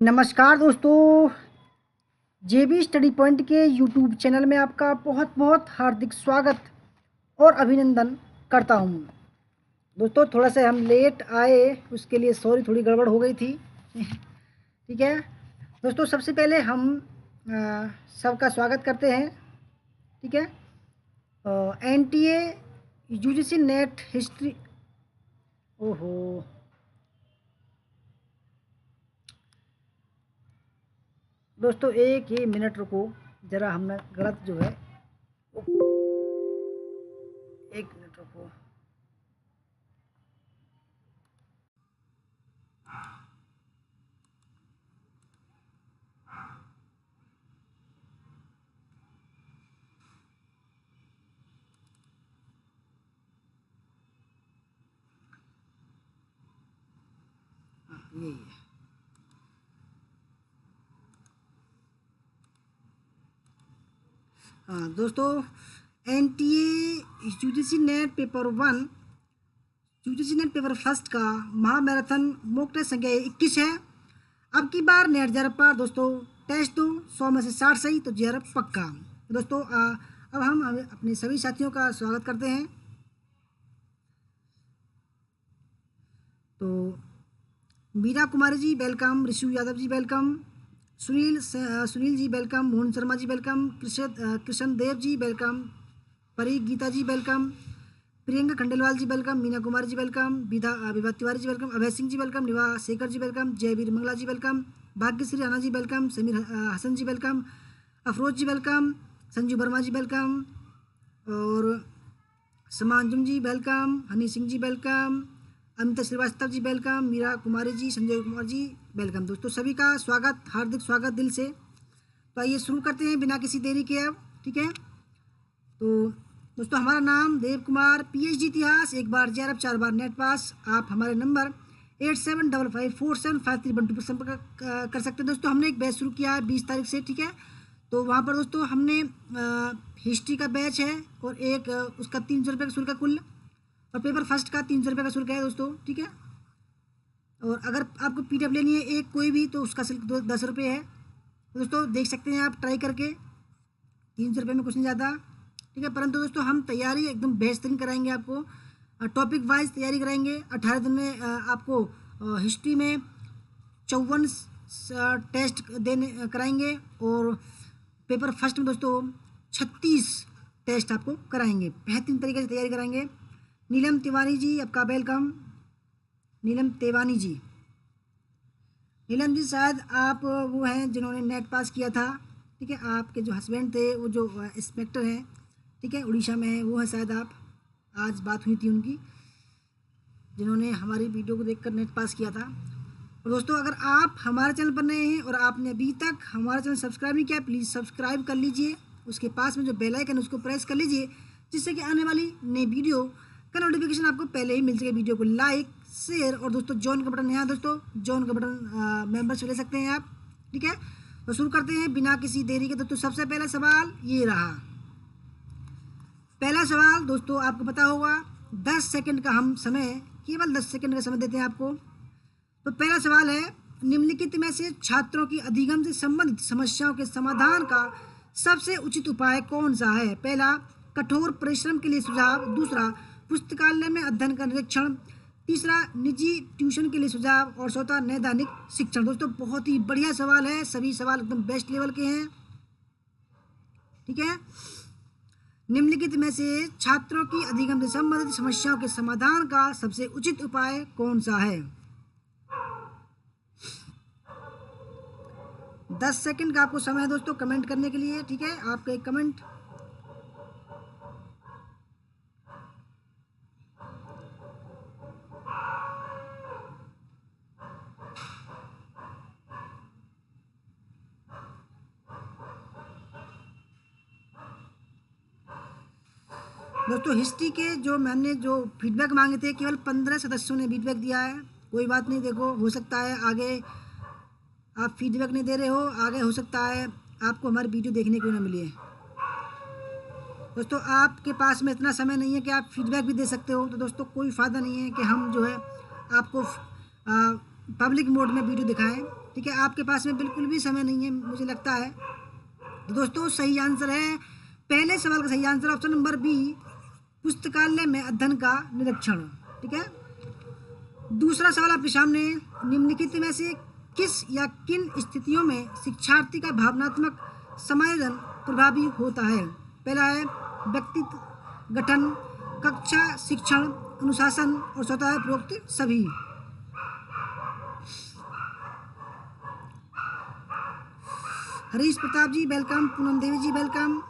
नमस्कार दोस्तों, जेबी study point के यूट्यूब चैनल में आपका बहुत बहुत हार्दिक स्वागत और अभिनंदन करता हूं। दोस्तों थोड़ा सा हम लेट आए, उसके लिए सॉरी, थोड़ी गड़बड़ हो गई थी। ठीक है दोस्तों, सबसे पहले हम सबका स्वागत करते हैं। ठीक है, एनटीए यूजीसी नेट हिस्ट्री। ओहो, दोस्तों एक ही मिनट रुको, ज़रा हमने गलत जो है, एक मिनट रुको। यही है। हाँ दोस्तों, NTA UGC net paper 1, UGC net paper first का महामैराथन मॉक टेस्ट संख्या 21 है। अब की बार नेट जेआरएफ दोस्तों टेस्ट दो, 100 में से 60 सही तो जेआरएफ पक्का। दोस्तों अब हम अपने सभी साथियों का स्वागत करते हैं। तो Meera Kumari ji welcome, Rishu Yadav ji welcome, Sunil ji welcome, Mohan Sharma ji welcome, Krishna Dev ji welcome, परीक गीता जी वेलकम, प्रियंका खंडेलवाल जी welcome, Meena Kumari ji welcome, Vibha Tiwari ji welcome, Abhay Singh ji welcome, निवा शेखर जी वेलकम, जयवीर मंगला जी वेलकम, भाग्यश्री राणा जी वेलकम, समीर हसन जी वेलकम, अफरोज जी वेलकम, संजू वर्मा जी वेलकम, और समांजुम जी welcome, Honey Singh ji welcome, Amita Srivastava ji welcome, Meera Kumari ji, Sanjay Kumar ji welcome. दोस्तों सभी का स्वागत, हार्दिक स्वागत दिल से। तो आइए शुरू करते हैं बिना किसी देरी के अब। ठीक है, तो दोस्तों हमारा नाम देव कुमार, पीएचडी इतिहास, एक बार जेआरएफ 4 बार नेट पास। आप हमारे नंबर 8755475312 पर संपर्क कर सकते हैं। दोस्तों हमने एक बैच शुरू किया है 20 तारीख से। ठीक है, तो वहाँ पर दोस्तों हमने हिस्ट्री का बैच है और एक उसका 300 रुपये का शुल्क है कुल, और पेपर फर्स्ट का 300 रुपये का शुल्क है दोस्तों। ठीक है, और अगर आपको पीडीएफ लेनी है एक कोई भी तो उसका शुल्क 10 रुपये है। तो दोस्तों देख सकते हैं आप ट्राई करके, 300 रुपये में कुछ नहीं ज़्यादा। ठीक है, परंतु दोस्तों हम तैयारी एकदम बेहतरीन कराएंगे आपको, टॉपिक वाइज तैयारी कराएंगे। 18 दिन में आपको हिस्ट्री में 54 टेस्ट देने कराएंगे, और पेपर फर्स्ट में दोस्तों 36 टेस्ट आपको कराएंगे, बेहतरीन तरीके से तैयारी कराएंगे। नीलम तिवारी जी आपका वेलकम, नीलम तिवारी जी। नीलम जी शायद आप वो हैं जिन्होंने नेट पास किया था। ठीक है, आपके जो हस्बैंड थे वो जो इंस्पेक्टर हैं, ठीक है, उड़ीसा में है, वो है शायद आप, आज बात हुई थी उनकी, जिन्होंने हमारी वीडियो को देखकर नेट पास किया था। और दोस्तों अगर आप हमारे चैनल पर नए हैं और आपने अभी तक हमारा चैनल सब्सक्राइब नहीं किया, प्लीज़ सब्सक्राइब कर लीजिए। उसके पास में जो बेल आइकन है उसको प्रेस कर लीजिए, जिससे कि आने वाली नई वीडियो का नोटिफिकेशन आपको पहले ही मिल सके। वीडियो को लाइक, शेयर, और दोस्तों जॉइन का बटन, यहाँ दोस्तों जॉइन का बटन मेंबरशिप ले सकते हैं आप। ठीक है, तो शुरू करते हैं बिना किसी देरी के। दोस्तों सबसे पहला सवाल ये रहा। पहला सवाल दोस्तों आपको पता होगा, 10 सेकंड का हम समय, केवल 10 सेकंड का समय देते हैं आपको। तो पहला सवाल है, निम्नलिखित में से छात्रों की अधिगम से संबंधित समस्याओं के समाधान का सबसे उचित उपाय कौन सा है? पहला, कठोर परिश्रम के लिए सुझाव। दूसरा, पुस्तकालय में अध्ययन का निरीक्षण। तीसरा, निजी ट्यूशन के लिए सुझाव। और चौथा, नैदानिक शिक्षण। दोस्तों बहुत ही बढ़िया सवाल है, सभी सवाल एकदम बेस्ट लेवल के हैं। ठीक है, निम्नलिखित में से छात्रों की अधिगम से संबंधित समस्याओं के समाधान का सबसे उचित उपाय कौन सा है? 10 सेकंड का आपको समय है दोस्तों कमेंट करने के लिए। ठीक है, आपका एक कमेंट। दोस्तों हिस्ट्री के जो मैंने जो फीडबैक मांगे थे, केवल 15 सदस्यों ने फीडबैक दिया है। कोई बात नहीं, देखो हो सकता है आगे आप फीडबैक नहीं दे रहे हो, आगे हो सकता है आपको हमारी वीडियो देखने को ना मिले। दोस्तों आपके पास में इतना समय नहीं है कि आप फीडबैक भी दे सकते हो, तो दोस्तों कोई फ़ायदा नहीं है कि हम जो है आपको पब्लिक मोड में वीडियो दिखाएं। ठीक है, आपके पास में बिल्कुल भी समय नहीं है मुझे लगता है। तो दोस्तों सही आंसर है, पहले सवाल का सही आंसर ऑप्शन नंबर बी, पुस्तकालय में अध्ययन का निरीक्षण। ठीक है, दूसरा सवाल आपके सामने, निम्नलिखित में से किस या किन स्थितियों में शिक्षार्थी का भावनात्मक समायोजन प्रभावी होता है? पहला है व्यक्तित्व गठन, कक्षा शिक्षण, अनुशासन, और चौथा है उपरोक्त सभी। हरीश प्रताप जी वेलकम, पूनम देवी जी वेलकम,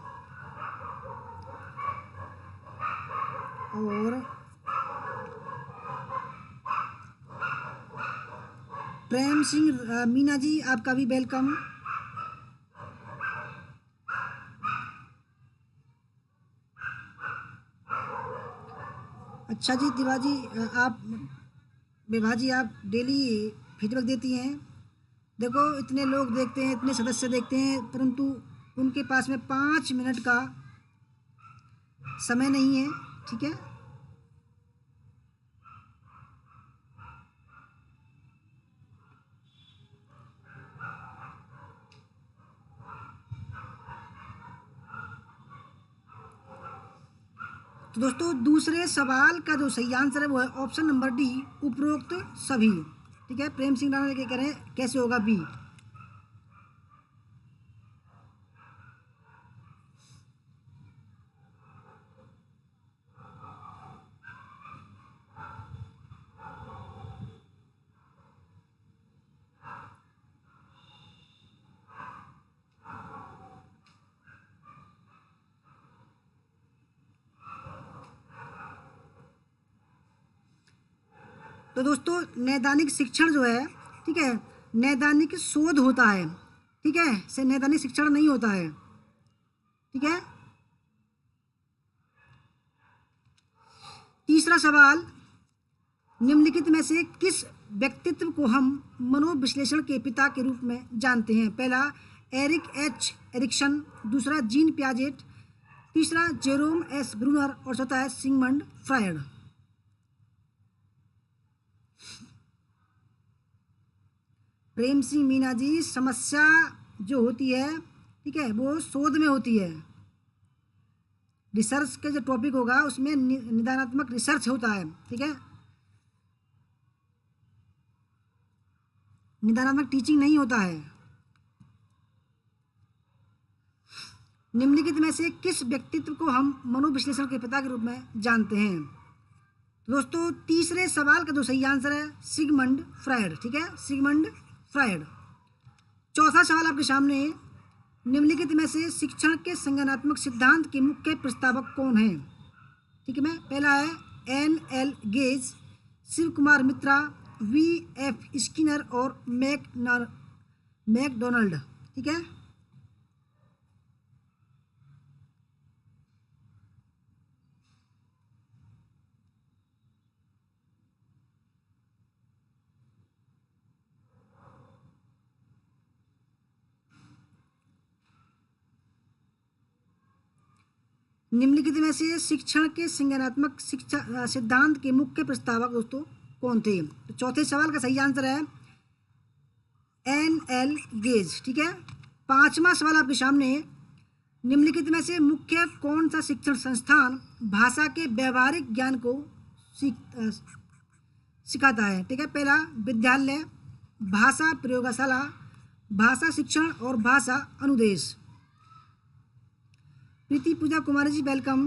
और प्रेम सिंह मीना जी आपका भी वेलकम। अच्छा जी तिवारी आप विभा जी आप डेली फीडबैक देती हैं। देखो इतने लोग देखते हैं, इतने सदस्य देखते हैं, परंतु उनके पास में 5 मिनट का समय नहीं है। ठीक है, तो दोस्तों दूसरे सवाल का जो सही आंसर है वो है ऑप्शन नंबर डी, उपरोक्त सभी। ठीक है, प्रेम सिंह राणा लेके कह रहे हैं कैसे होगा बी। तो दोस्तों नैदानिक शिक्षण जो है, ठीक है, नैदानिक शोध होता है। ठीक है, से नैदानिक शिक्षण नहीं होता है। ठीक है, तीसरा सवाल, निम्नलिखित में से किस व्यक्तित्व को हम मनोविश्लेषण के पिता के रूप में जानते हैं? पहला एरिक एच एरिक्सन, दूसरा जीन पियाजेट, तीसरा जेरोम एस ब्रूनर, और चौथा है सिगमंड फ्रायड। प्रेम सिंह मीना जी, समस्या जो होती है, ठीक है, वो शोध में होती है। रिसर्च के जो टॉपिक होगा उसमें निदानात्मक रिसर्च होता है। ठीक है, निदानात्मक टीचिंग नहीं होता है। निम्नलिखित में से किस व्यक्तित्व को हम मनोविश्लेषण के पिता के रूप में जानते हैं? दोस्तों तीसरे सवाल का जो सही आंसर है सिगमंड फ्रायड। ठीक है, सिगमंड फ्रायड। चौथा सवाल आपके सामने, निम्नलिखित में से शिक्षण के संज्ञानात्मक सिद्धांत के मुख्य प्रस्तावक कौन है? ठीक है, मैं पहला है N.L. गेज, शिव कुमार मित्रा, V.F. स्किनर, और मैकडोनाल्ड। ठीक है, निम्नलिखित में से शिक्षण के संज्ञानात्मक शिक्षा सिद्धांत के मुख्य प्रस्तावक दोस्तों कौन थे? तो चौथे सवाल का सही आंसर है N.L. गेज। ठीक है, पांचवा सवाल आपके सामने, निम्नलिखित में से मुख्य कौन सा शिक्षण संस्थान भाषा के व्यवहारिक ज्ञान को सिखाता है? ठीक है, पहला विद्यालय, भाषा प्रयोगशाला, भाषा शिक्षण, और भाषा अनुदेश। प्रीति पूजा कुमारी जी वेलकम।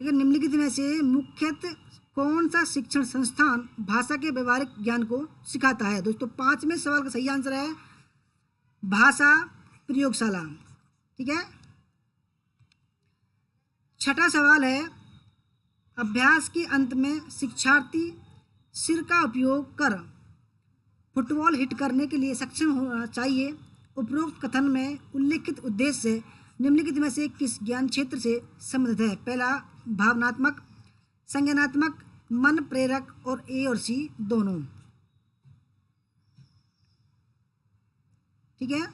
ठीक है, निम्नलिखित में से मुख्यतः कौन सा शिक्षण संस्थान भाषा के व्यवहारिक ज्ञान को सिखाता है? दोस्तों पांचवें सवाल का सही आंसर है भाषा प्रयोगशाला। ठीक है, छठा सवाल है, अभ्यास के अंत में शिक्षार्थी सिर का उपयोग कर फुटबॉल हिट करने के लिए सक्षम होना चाहिए। उपरोक्त कथन में उल्लेखित उद्देश्य निम्नलिखित में से किस ज्ञान क्षेत्र से संबंधित है? पहला भावनात्मक, संज्ञानात्मक, मन प्रेरक, और ए और सी दोनों। ठीक है।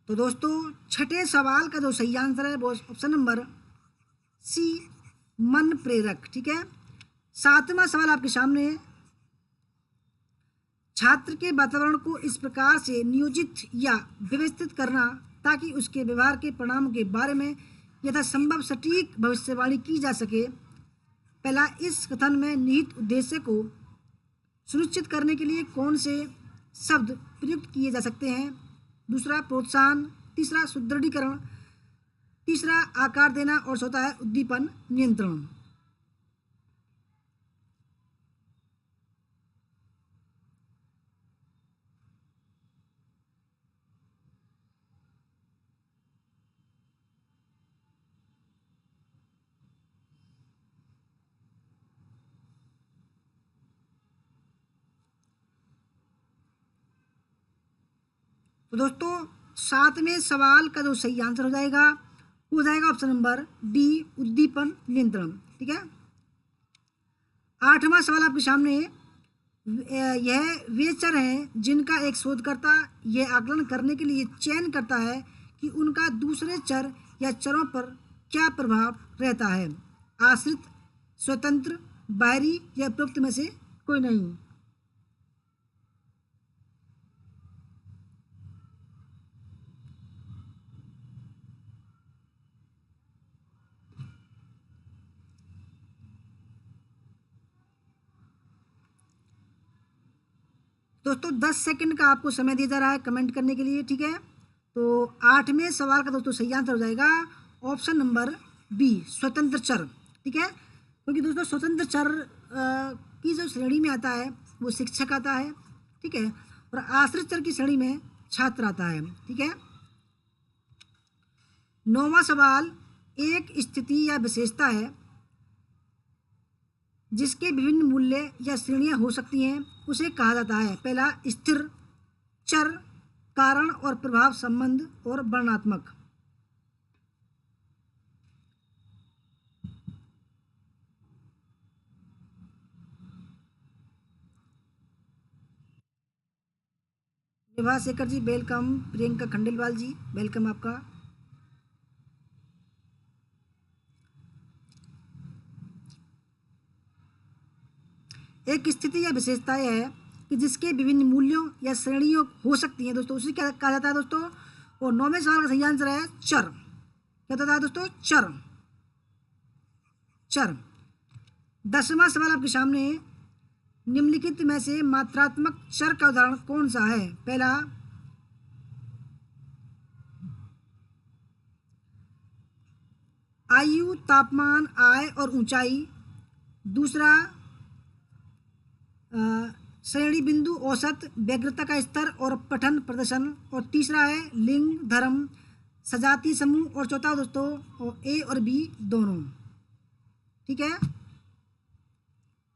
तो दोस्तों छठे सवाल का जो सही आंसर है वो ऑप्शन नंबर सी, मन प्रेरक। ठीक है। सातवां सवाल आपके सामने है, छात्र के वातावरण को इस प्रकार से नियोजित या व्यवस्थित करना ताकि उसके व्यवहार के परिणामों के बारे में यथासंभव सटीक भविष्यवाणी की जा सके। पहला, इस कथन में निहित उद्देश्य को सुनिश्चित करने के लिए कौन से शब्द प्रयुक्त किए जा सकते हैं। दूसरा, प्रोत्साहन। तीसरा, सुदृढ़ीकरण। तीसरा, आकार देना। और चौथा है उद्दीपन नियंत्रण। तो दोस्तों सातवें सवाल का जो सही आंसर हो जाएगा वो हो जाएगा ऑप्शन नंबर डी, उद्दीपन नियंत्रण। ठीक है। आठवां सवाल आपके सामने है, यह वे चर हैं जिनका एक शोधकर्ता यह आकलन करने के लिए चयन करता है कि उनका दूसरे चर या चरों पर क्या प्रभाव रहता है। आश्रित, स्वतंत्र, बाहरी या उपरोक्त में से कोई नहीं। दोस्तों 10 सेकंड का आपको समय दिया जा रहा है कमेंट करने के लिए। ठीक है। तो आठवें सवाल का दोस्तों सही आंसर हो जाएगा ऑप्शन नंबर बी, स्वतंत्र चर। ठीक है। क्योंकि दोस्तों स्वतंत्र चर की जो श्रेणी में आता है वो शिक्षक आता है। ठीक है। और आश्रित चर की श्रेणी में छात्र आता है। ठीक है। नौवां सवाल, एक स्थिति या विशेषता है जिसके विभिन्न मूल्य या श्रेणियां हो सकती हैं, उसे कहा जाता है। पहला, स्थिर चर, कारण और प्रभाव संबंध और वर्णनात्मक। विभा शेखर जी वेलकम। प्रियंका खंडेलवाल जी वेलकम आपका। एक स्थिति या विशेषता यह है कि जिसके विभिन्न मूल्यों या श्रेणियों हो सकती हैं दोस्तों, उसे क्या कहा जाता है दोस्तों। और नौवें सवाल का सही आंसर है चर। क्या होता है दोस्तों, चर। चर। 10वां सवाल आपके सामने है, निम्नलिखित में से मात्रात्मक चर का उदाहरण कौन सा है। पहला, आयु, तापमान, आय और ऊंचाई। दूसरा, श्रेणी बिंदु, औसत, व्यग्रता का स्तर और पठन प्रदर्शन। और तीसरा है लिंग, धर्म, सजातीय समूह। और चौथा दोस्तों ए और बी दोनों। ठीक है।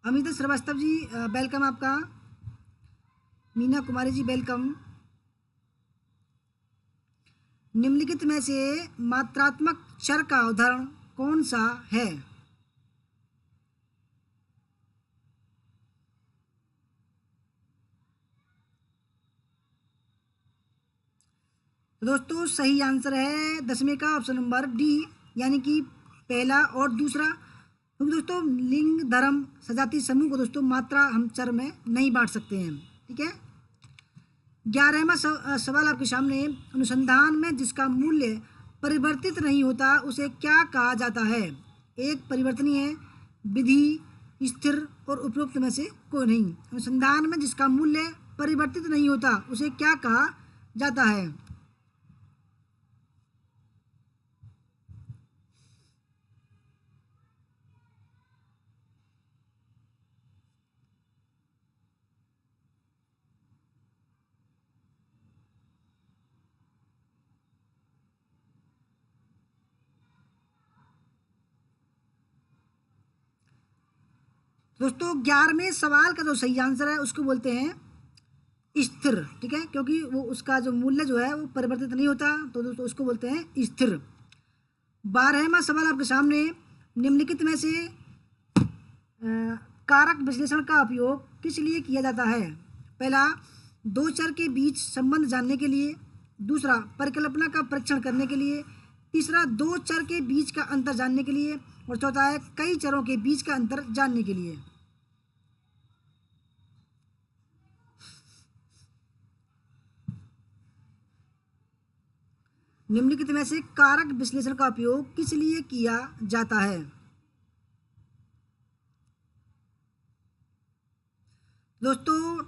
अमित श्रीवास्तव जी वेलकम आपका। मीना कुमारी जी वेलकम। निम्नलिखित में से मात्रात्मक चर का उदाहरण कौन सा है। तो दोस्तों सही आंसर है 10वें का ऑप्शन नंबर डी, यानी कि पहला और दूसरा। क्योंकि दोस्तों लिंग, धर्म, सजातीय समूह को दोस्तों मात्रा हम चर में नहीं बांट सकते हैं। ठीक है। 11वां सवाल आपके सामने, अनुसंधान में जिसका मूल्य परिवर्तित नहीं होता उसे क्या कहा जाता है। एक, परिवर्तनीय है, विधि, स्थिर और उपरोक्त में से कोई नहीं। अनुसंधान में जिसका मूल्य परिवर्तित नहीं होता उसे क्या कहा जाता है। दोस्तों 11वें सवाल का जो सही आंसर है उसको बोलते हैं स्थिर। ठीक है। क्योंकि वो उसका जो मूल्य जो है वो परिवर्तित नहीं होता, तो दोस्तों उसको बोलते हैं स्थिर। 12वां सवाल आपके सामने, निम्नलिखित में से कारक विश्लेषण का उपयोग किस लिए किया जाता है? पहला, दो चर के बीच संबंध जानने के लिए। दूसरा, परिकल्पना का परीक्षण करने के लिए। तीसरा, दो चर के बीच का अंतर जानने के लिए। और चौथा है कई चरों के बीच का अंतर जानने के लिए। निम्नलिखित में से कारक विश्लेषण का उपयोग किस लिए किया जाता है? दोस्तों,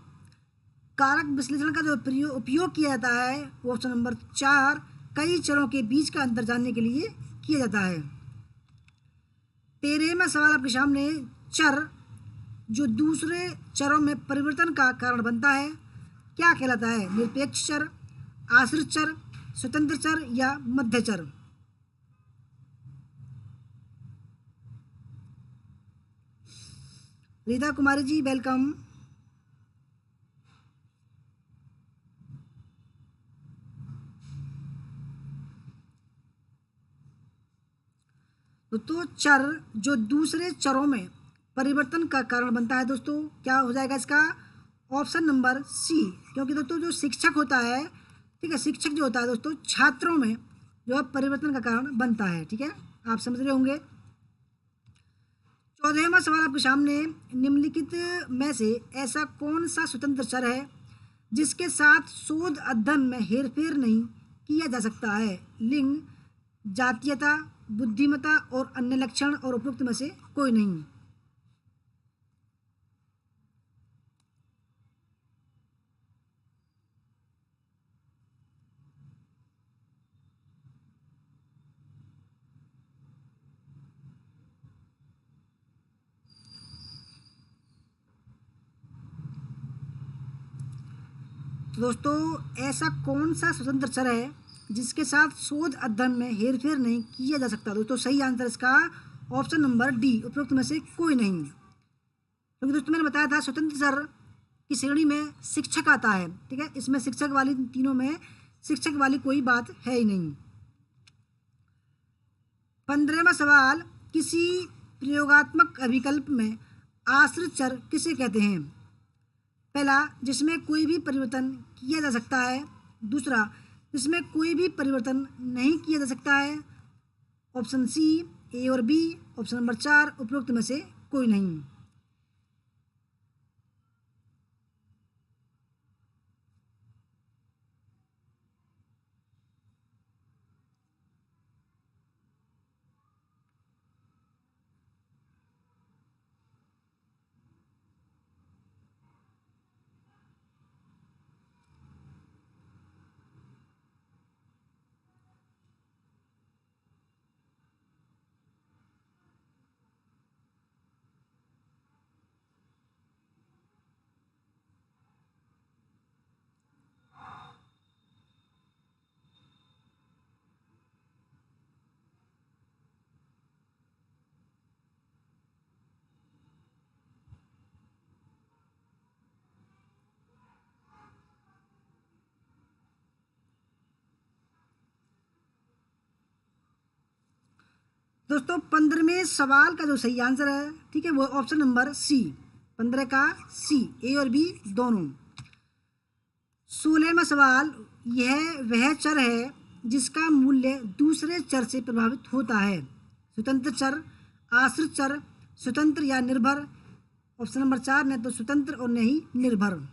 कारक विश्लेषण का जो उपयोग किया जाता है वो ऑप्शन नंबर 4, कई चरों के बीच का अंतर जानने के लिए किया जाता है। 13वां सवाल आपके सामने, चर जो दूसरे चरों में परिवर्तन का कारण बनता है क्या कहलाता है? निरपेक्ष चर, आश्रित चर, स्वतंत्र चर या मध्य चर? रीता कुमारी जी, वेलकम। तो चर जो दूसरे चरों में परिवर्तन का कारण बनता है दोस्तों, क्या हो जाएगा इसका? Option number C. क्योंकि दोस्तों जो शिक्षक होता है, ठीक है, शिक्षक जो होता है दोस्तों छात्रों में जो है परिवर्तन का कारण बनता है। ठीक है, आप समझ रहे होंगे। 14वां सवाल आपके सामने, निम्नलिखित में से ऐसा कौन सा स्वतंत्र चर है जिसके साथ शोध अध्ययन में हेरफेर नहीं किया जा सकता है? लिंग, जातीयता, बुद्धिमत्ता और अन्य लक्षण, और उपयुक्त में से कोई नहीं। तो दोस्तों ऐसा कौन सा स्वतंत्र चर है जिसके साथ शोध अध्ययन में हेरफेर नहीं किया जा सकता? दोस्तों सही आंसर इसका ऑप्शन नंबर डी, उपयुक्त में से कोई नहीं। क्योंकि दोस्तों मैंने बताया था स्वतंत्र चर की श्रेणी में शिक्षक आता है। ठीक है, इसमें शिक्षक वाली, तीनों में शिक्षक वाली कोई बात है ही नहीं। 15वां सवाल, किसी प्रयोगात्मक अभिकल्प में आश्रित चर किसे कहते हैं? पहला, जिसमें कोई भी परिवर्तन किया जा सकता है। दूसरा, जिसमें कोई भी परिवर्तन नहीं किया जा सकता है। ऑप्शन सी, ए और बी। ऑप्शन नंबर 4, उपरोक्त में से कोई नहीं। दोस्तों 15वें सवाल का जो सही आंसर है, ठीक है, वो ऑप्शन नंबर सी, 15 का सी, ए और बी दोनों। 16वां सवाल, यह वह चर है जिसका मूल्य दूसरे चर से प्रभावित होता है। स्वतंत्र चर, आश्रित चर, स्वतंत्र या निर्भर। ऑप्शन नंबर 4, न तो स्वतंत्र और न ही निर्भर।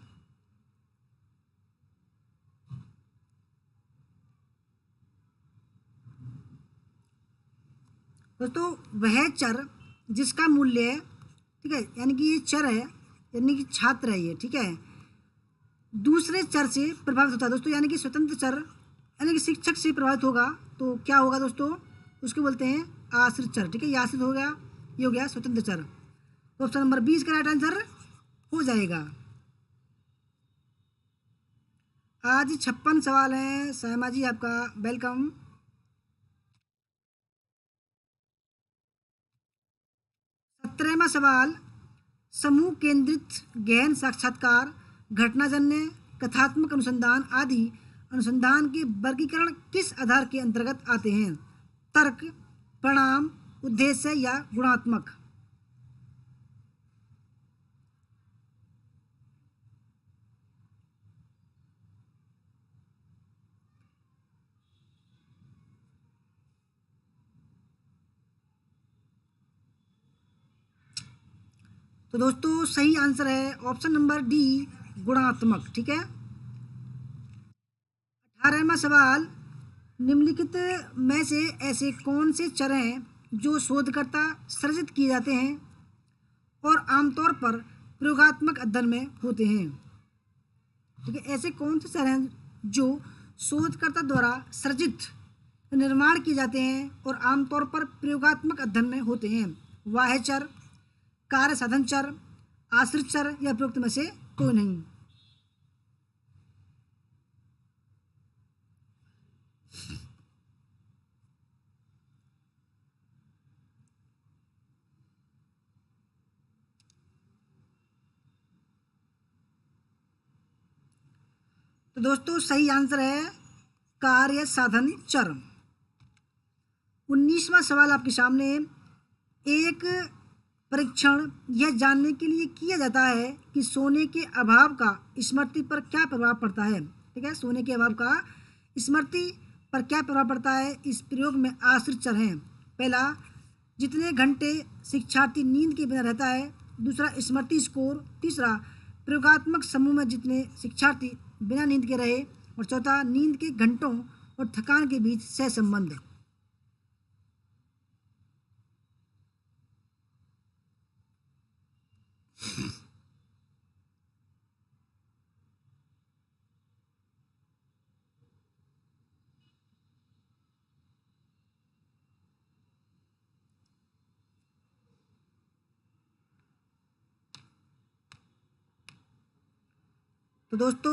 दोस्तों वह चर जिसका मूल्य, ठीक है, यानी कि ये चर है, यानी कि छात्र है ये, ठीक है, दूसरे चर से प्रभावित होता है दोस्तों, यानी कि स्वतंत्र चर यानी कि शिक्षक से प्रभावित होगा तो क्या होगा दोस्तों, उसको बोलते हैं आश्रित चर। ठीक है, ये आश्रित हो गया, ये हो गया स्वतंत्र चर। तो ऑप्शन नंबर 20 का राइट आंसर हो जाएगा। आज 56 सवाल हैं। सहमा जी आपका वेलकम। 17वां सवाल, समूह केंद्रित गहन साक्षात्कार, घटनाजन्य, कथात्मक अनुसंधान आदि अनुसंधान के वर्गीकरण किस आधार के अंतर्गत आते हैं? तर्क, परिणाम, उद्देश्य या गुणात्मक। तो दोस्तों सही आंसर है ऑप्शन नंबर डी, गुणात्मक। ठीक है। 18वां सवाल, निम्नलिखित में से ऐसे कौन से चर हैं जो शोधकर्ता सृजित किए जाते हैं और आमतौर पर प्रयोगात्मक अध्ययन में होते हैं। ठीक है, ऐसे कौन से चर हैं जो शोधकर्ता द्वारा सृजित निर्माण किए जाते हैं और आमतौर पर प्रयोगात्मक अध्ययन में होते हैं। बाह्य चर, कार्य साधन चर, आश्रित चर या प्रयुक्त में से कोई नहीं। तो दोस्तों सही आंसर है कार्य साधन चर। 19वां सवाल आपके सामने, एक परीक्षण यह जानने के लिए किया जाता है कि सोने के अभाव का स्मृति पर क्या प्रभाव पड़ता है। ठीक है, सोने के अभाव का स्मृति पर क्या प्रभाव पड़ता है। इस प्रयोग में आश्रित चर हैं। पहला, जितने घंटे शिक्षार्थी नींद के बिना रहता है। दूसरा, स्मृति स्कोर। तीसरा, प्रयोगात्मक समूह में जितने शिक्षार्थी बिना नींद के रहे। और चौथा, नींद के घंटों और थकान के बीच सहसंबंध। तो दोस्तों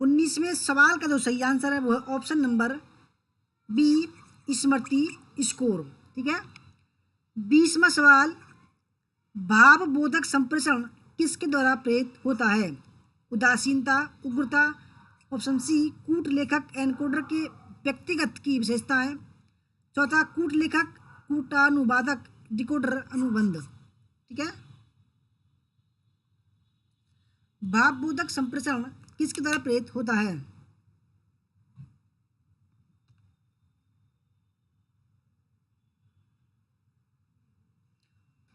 19वें सवाल का जो सही आंसर है वो है ऑप्शन नंबर बी, स्मृति स्कोर। ठीक है। 20वां सवाल, भावबोधक संप्रेषण किसके द्वारा प्रेरित होता है। उदासीनता, उग्रता। ऑप्शन सी, कूट लेखक एनकोडर के व्यक्तिगत की विशेषताएं। चौथा, कूट लेखक कूटानुवादक डिकोडर अनुबंध। ठीक है। भावबोधक संप्रेषण किसके द्वारा प्रेरित होता है।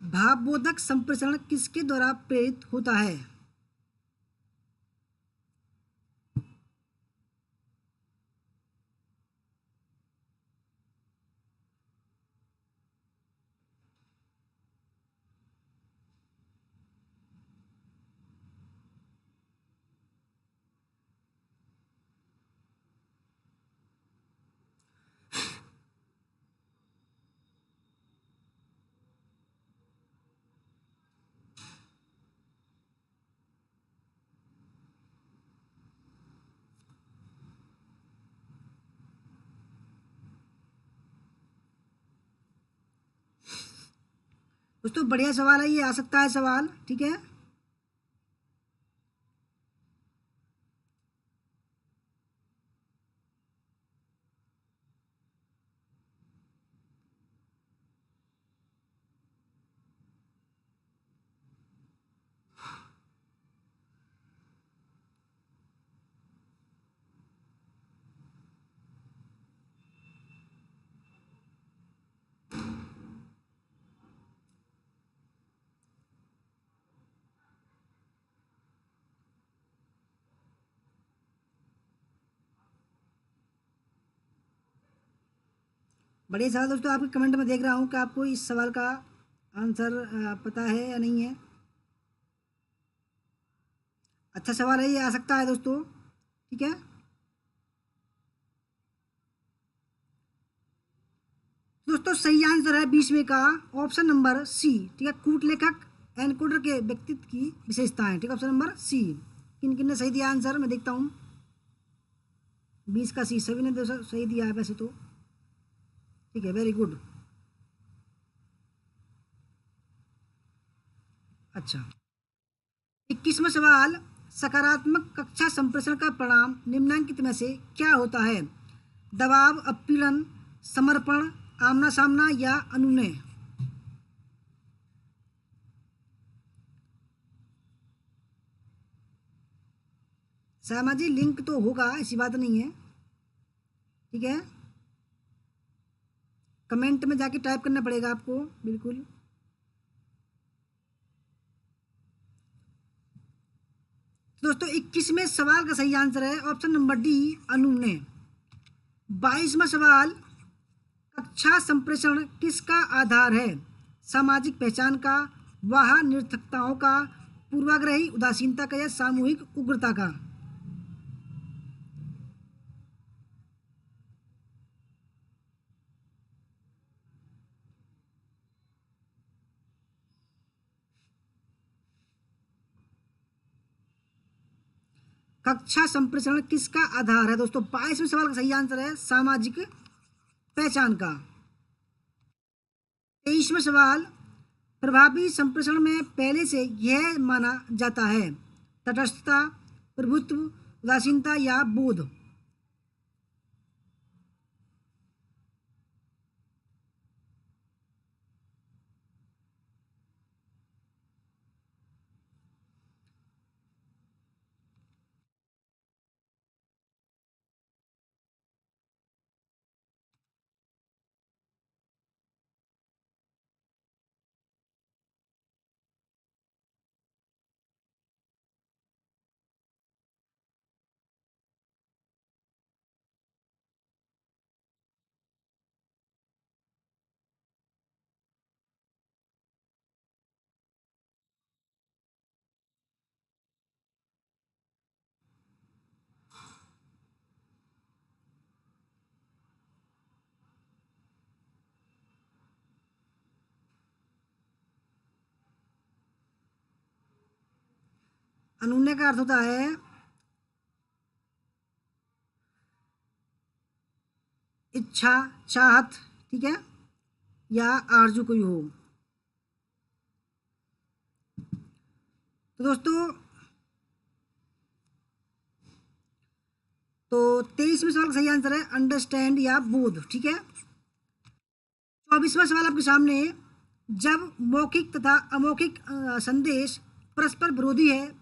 भावबोधक संप्रेषण किसके द्वारा प्रेरित होता है। दोस्तों बढ़िया सवाल है, ये आ सकता है सवाल। ठीक है। बढ़िया सवाल दोस्तों, आपके कमेंट में देख रहा हूँ कि आपको इस सवाल का आंसर पता है या नहीं है। अच्छा सवाल है, ये आ सकता है दोस्तों। ठीक है। दोस्तों सही आंसर है 20वें का ऑप्शन नंबर सी। ठीक है, कूट लेखक एनकोडर के व्यक्तित्व की विशेषताएं। ठीक है, ऑप्शन नंबर सी। किन किन ने सही दिया आंसर मैं देखता हूँ। 20 का सी सभी ने सही दिया है वैसे तो। ठीक है, वेरी गुड। अच्छा, 21वां सवाल, सकारात्मक कक्षा संप्रेषण का परिणाम निम्नलिखित में से क्या होता है। दबाव, अपपीड़न, समर्पण, आमना सामना या अनुनय। श्यामा जी लिंक तो होगा, ऐसी बात नहीं है, ठीक है, कमेंट में जाके टाइप करना पड़ेगा आपको, बिल्कुल। तो दोस्तों 21वें सवाल का सही आंसर है ऑप्शन नंबर डी, अनुनय। 22वां सवाल, कक्षा संप्रेषण किसका आधार है? सामाजिक पहचान का, वाह निरर्थकताओं का, पूर्वाग्रही उदासीनता का या सामूहिक उग्रता का? कक्षा संप्रेषण किसका आधार है? दोस्तों 22वें सवाल का सही आंसर है सामाजिक पहचान का। 23वां सवाल, प्रभावी संप्रेषण में पहले से यह माना जाता है तटस्थता, प्रभुत्व, उदासीनता या बोध? अनुनय का अर्थ होता है इच्छा, चाहत, ठीक है, या आरजू कोई हो। तो दोस्तों तो 23वें सवाल का सही आंसर है अंडरस्टैंड या बोध, ठीक है। 24वां सवाल आपके सामने, जब मौखिक तथा अमौखिक संदेश परस्पर विरोधी है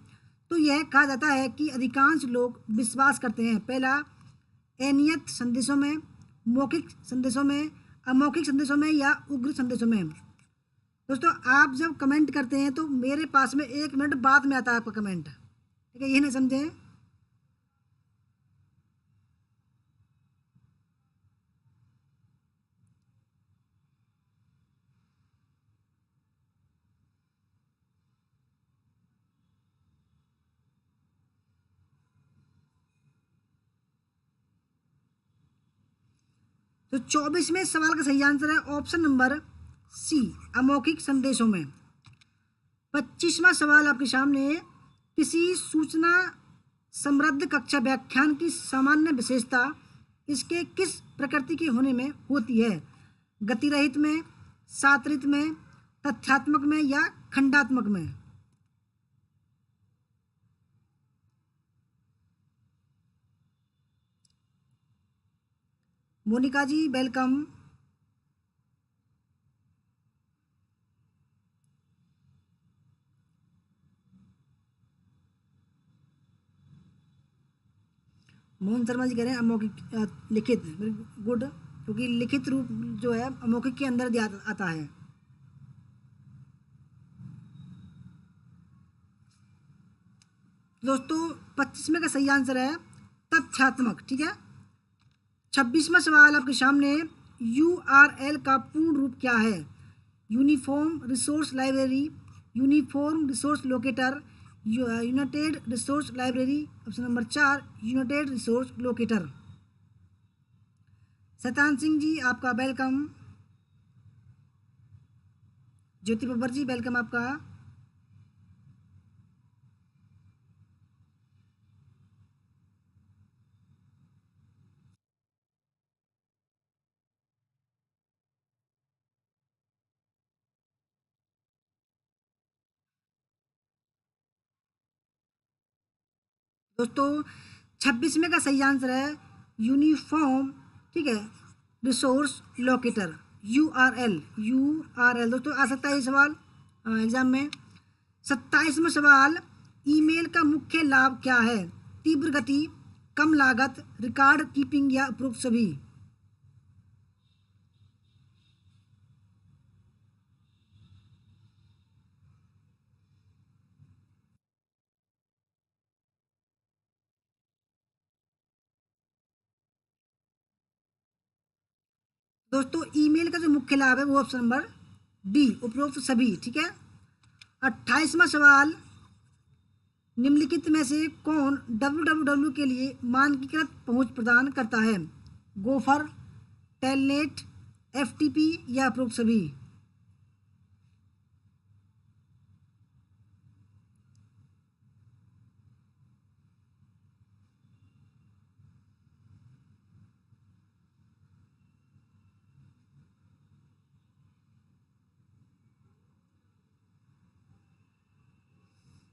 तो यह कहा जाता है कि अधिकांश लोग विश्वास करते हैं। पहला, अनियत संदेशों में, मौखिक संदेशों में, अमौखिक संदेशों में या उग्र संदेशों में? दोस्तों आप जब कमेंट करते हैं तो मेरे पास में 1 मिनट बाद में आता है आपका कमेंट, ठीक है, ये ना समझें। तो 24वें सवाल का सही आंसर है ऑप्शन नंबर सी, अमौखिक संदेशों में। 25वां सवाल आपके सामने, किसी सूचना समृद्ध कक्षा व्याख्यान की सामान्य विशेषता इसके किस प्रकृति के होने में होती है? गतिरहित में, सात्रित में, तथ्यात्मक में या खंडात्मक में? मोनिका जी वेलकम। मोहन शर्मा जी कह रहे हैं अमौखिक लिखित, गुड, क्योंकि लिखित रूप जो है अमौखिक के अंदर दिया आता है। दोस्तों 25वें का सही आंसर है तथ्यात्मक, ठीक है। 26वां सवाल आपके सामने, URL का पूर्ण रूप क्या है? Uniform resource library, uniform resource locator, United resource library, option number 4 United resource locator. Shaitan Singh ji आपका वेलकम। ज्योति बब्बर जी वेलकम आपका। दोस्तों 26वें का सही आंसर है यूनिफॉर्म, ठीक है, रिसोर्स लोकेटर। URL दोस्तों आ सकता है ये सवाल एग्जाम में। 27वां सवाल, ईमेल का मुख्य लाभ क्या है? तीव्र गति, कम लागत, रिकॉर्ड कीपिंग या उपरोक्त सभी? दोस्तों ईमेल का जो मुख्य लाभ है वो ऑप्शन नंबर डी, उपरोक्त सभी। ठीक है। 28वां सवाल, निम्नलिखित में से कौन www के लिए मानकीकृत पहुंच प्रदान करता है? गोफर, टेलनेट, FTP या उपरोक्त सभी?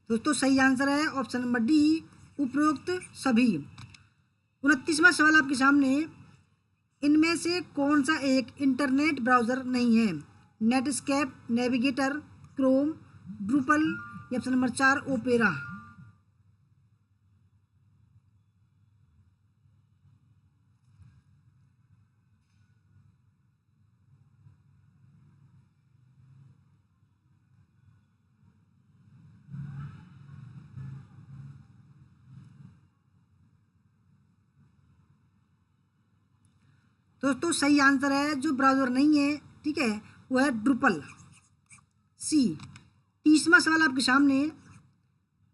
दोस्तों सही आंसर है ऑप्शन नंबर डी, उपरोक्त सभी। 29वां सवाल आपके सामने, इनमें से कौन सा एक इंटरनेट ब्राउज़र नहीं है? नेटस्केप, नेविगेटर, क्रोम, ड्रूपल या ऑप्शन नंबर 4 ओपेरा? दोस्तों सही आंसर है, जो ब्राउज़र नहीं है, ठीक है, वो है ड्रूपल, सी। 30वां सवाल आपके सामने,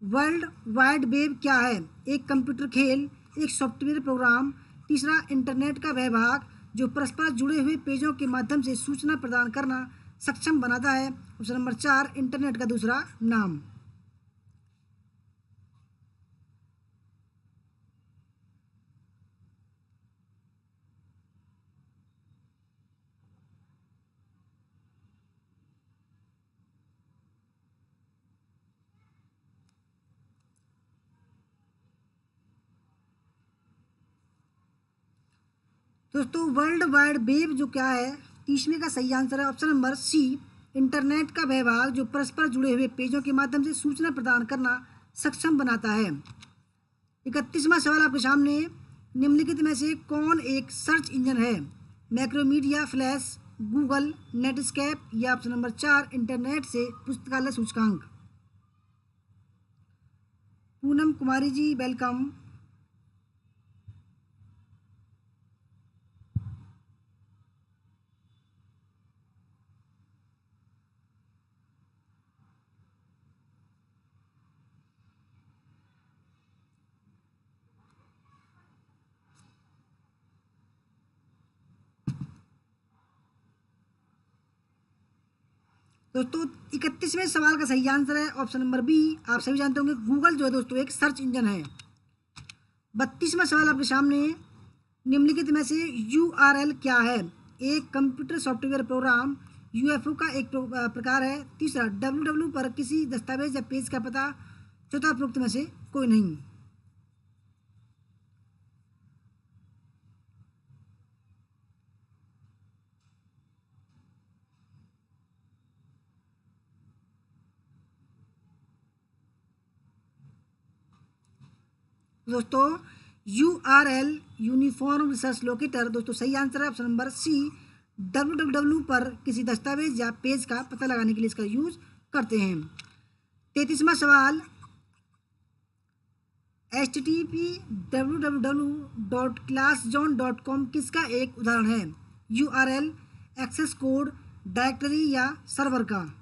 वर्ल्ड वाइड वेब क्या है? एक कंप्यूटर खेल, एक सॉफ्टवेयर प्रोग्राम, तीसरा इंटरनेट का वह भाग जो परस्पर जुड़े हुए पेजों के माध्यम से सूचना प्रदान करना सक्षम बनाता है। ऑप्शन नंबर 4 इंटरनेट का दूसरा नाम। दोस्तों वर्ल्ड वाइड वेब जो क्या है, 30वें का सही आंसर है ऑप्शन नंबर सी, इंटरनेट का वह भाग जो परस्पर जुड़े हुए पेजों के माध्यम से सूचना प्रदान करना सक्षम बनाता है। 31वां सवाल आपके सामने, निम्नलिखित में से कौन एक सर्च इंजन है? मैक्रोमीडिया, फ्लैश, गूगल, नेटस्केप या ऑप्शन नंबर 4 इंटरनेट से पुस्तकालय सूचकांक? पूनम कुमारी जी वेलकम। दोस्तों 31वें सवाल का सही आंसर है ऑप्शन नंबर बी, आप सभी जानते होंगे गूगल जो है दोस्तों एक सर्च इंजन है। 32वां सवाल आपके सामने, निम्नलिखित में से URL क्या है? एक कंप्यूटर सॉफ्टवेयर प्रोग्राम, UFO का एक प्रकार है, तीसरा www पर किसी दस्तावेज या पेज का पता, चौथा उपरोक्त में से कोई नहीं। दोस्तों URL यूनिफॉर्म रिसर्च लोकेटर दोस्तों सही आंसर है ऑप्शन नंबर सी, www पर किसी दस्तावेज या पेज का पता लगाने के लिए इसका यूज करते हैं। 33वां सवाल, HTTP www.classzone.com किसका एक उदाहरण है? URL, एक्सेस कोड, डायरेक्टरी या सर्वर का?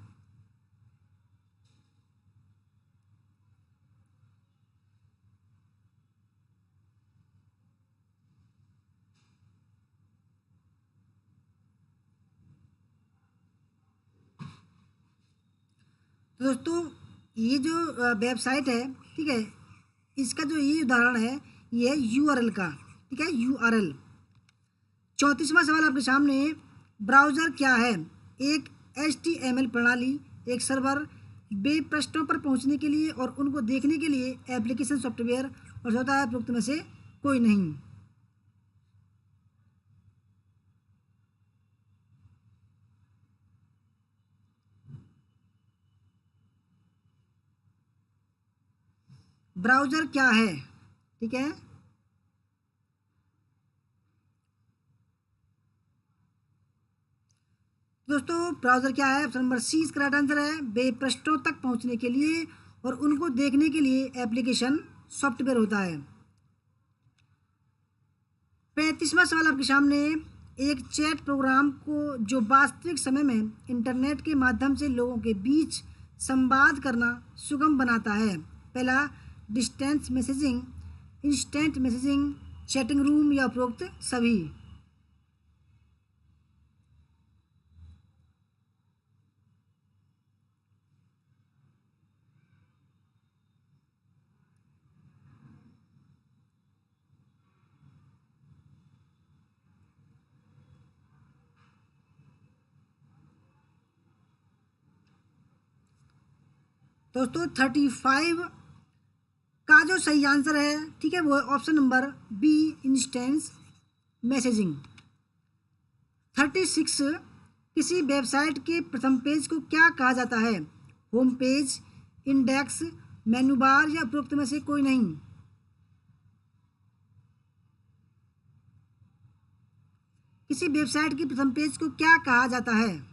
तो दोस्तों ये जो वेबसाइट है, ठीक है, इसका जो ये उदाहरण है ये है URL का, ठीक है, URL। 34वां सवाल आपके सामने, ब्राउज़र क्या है? एक HTML प्रणाली, एक सर्वर, वेब पृष्ठों पर पहुंचने के लिए और उनको देखने के लिए एप्लीकेशन सॉफ्टवेयर, और चौथा है उपरोक्त में से कोई नहीं। ब्राउज़र क्या है, ठीक है। दोस्तों ब्राउज़र क्या है, ऑप्शन नंबर सी इसका राइट आंसर है। वेब पृष्ठों तक पहुंचने के लिए और उनको देखने के लिए एप्लीकेशन सॉफ्टवेयर होता है। 35वां सवाल आपके सामने, एक चैट प्रोग्राम को जो वास्तविक समय में इंटरनेट के माध्यम से लोगों के बीच संवाद करना सुगम बनाता है। पहला, distance messaging, instant messaging, chatting room या उपरोक्त सभी। दोस्तों 35 का जो सही आंसर है, ठीक है, वो option number B, instance messaging. 36, किसी वेबसाइट के प्रथम पेज को क्या कहा जाता है, होम पेज, इंडेक्स, मेनू बार या उपरोक्त में से कोई नहीं। किसी वेबसाइट के प्रथम पेज को क्या कहा जाता है।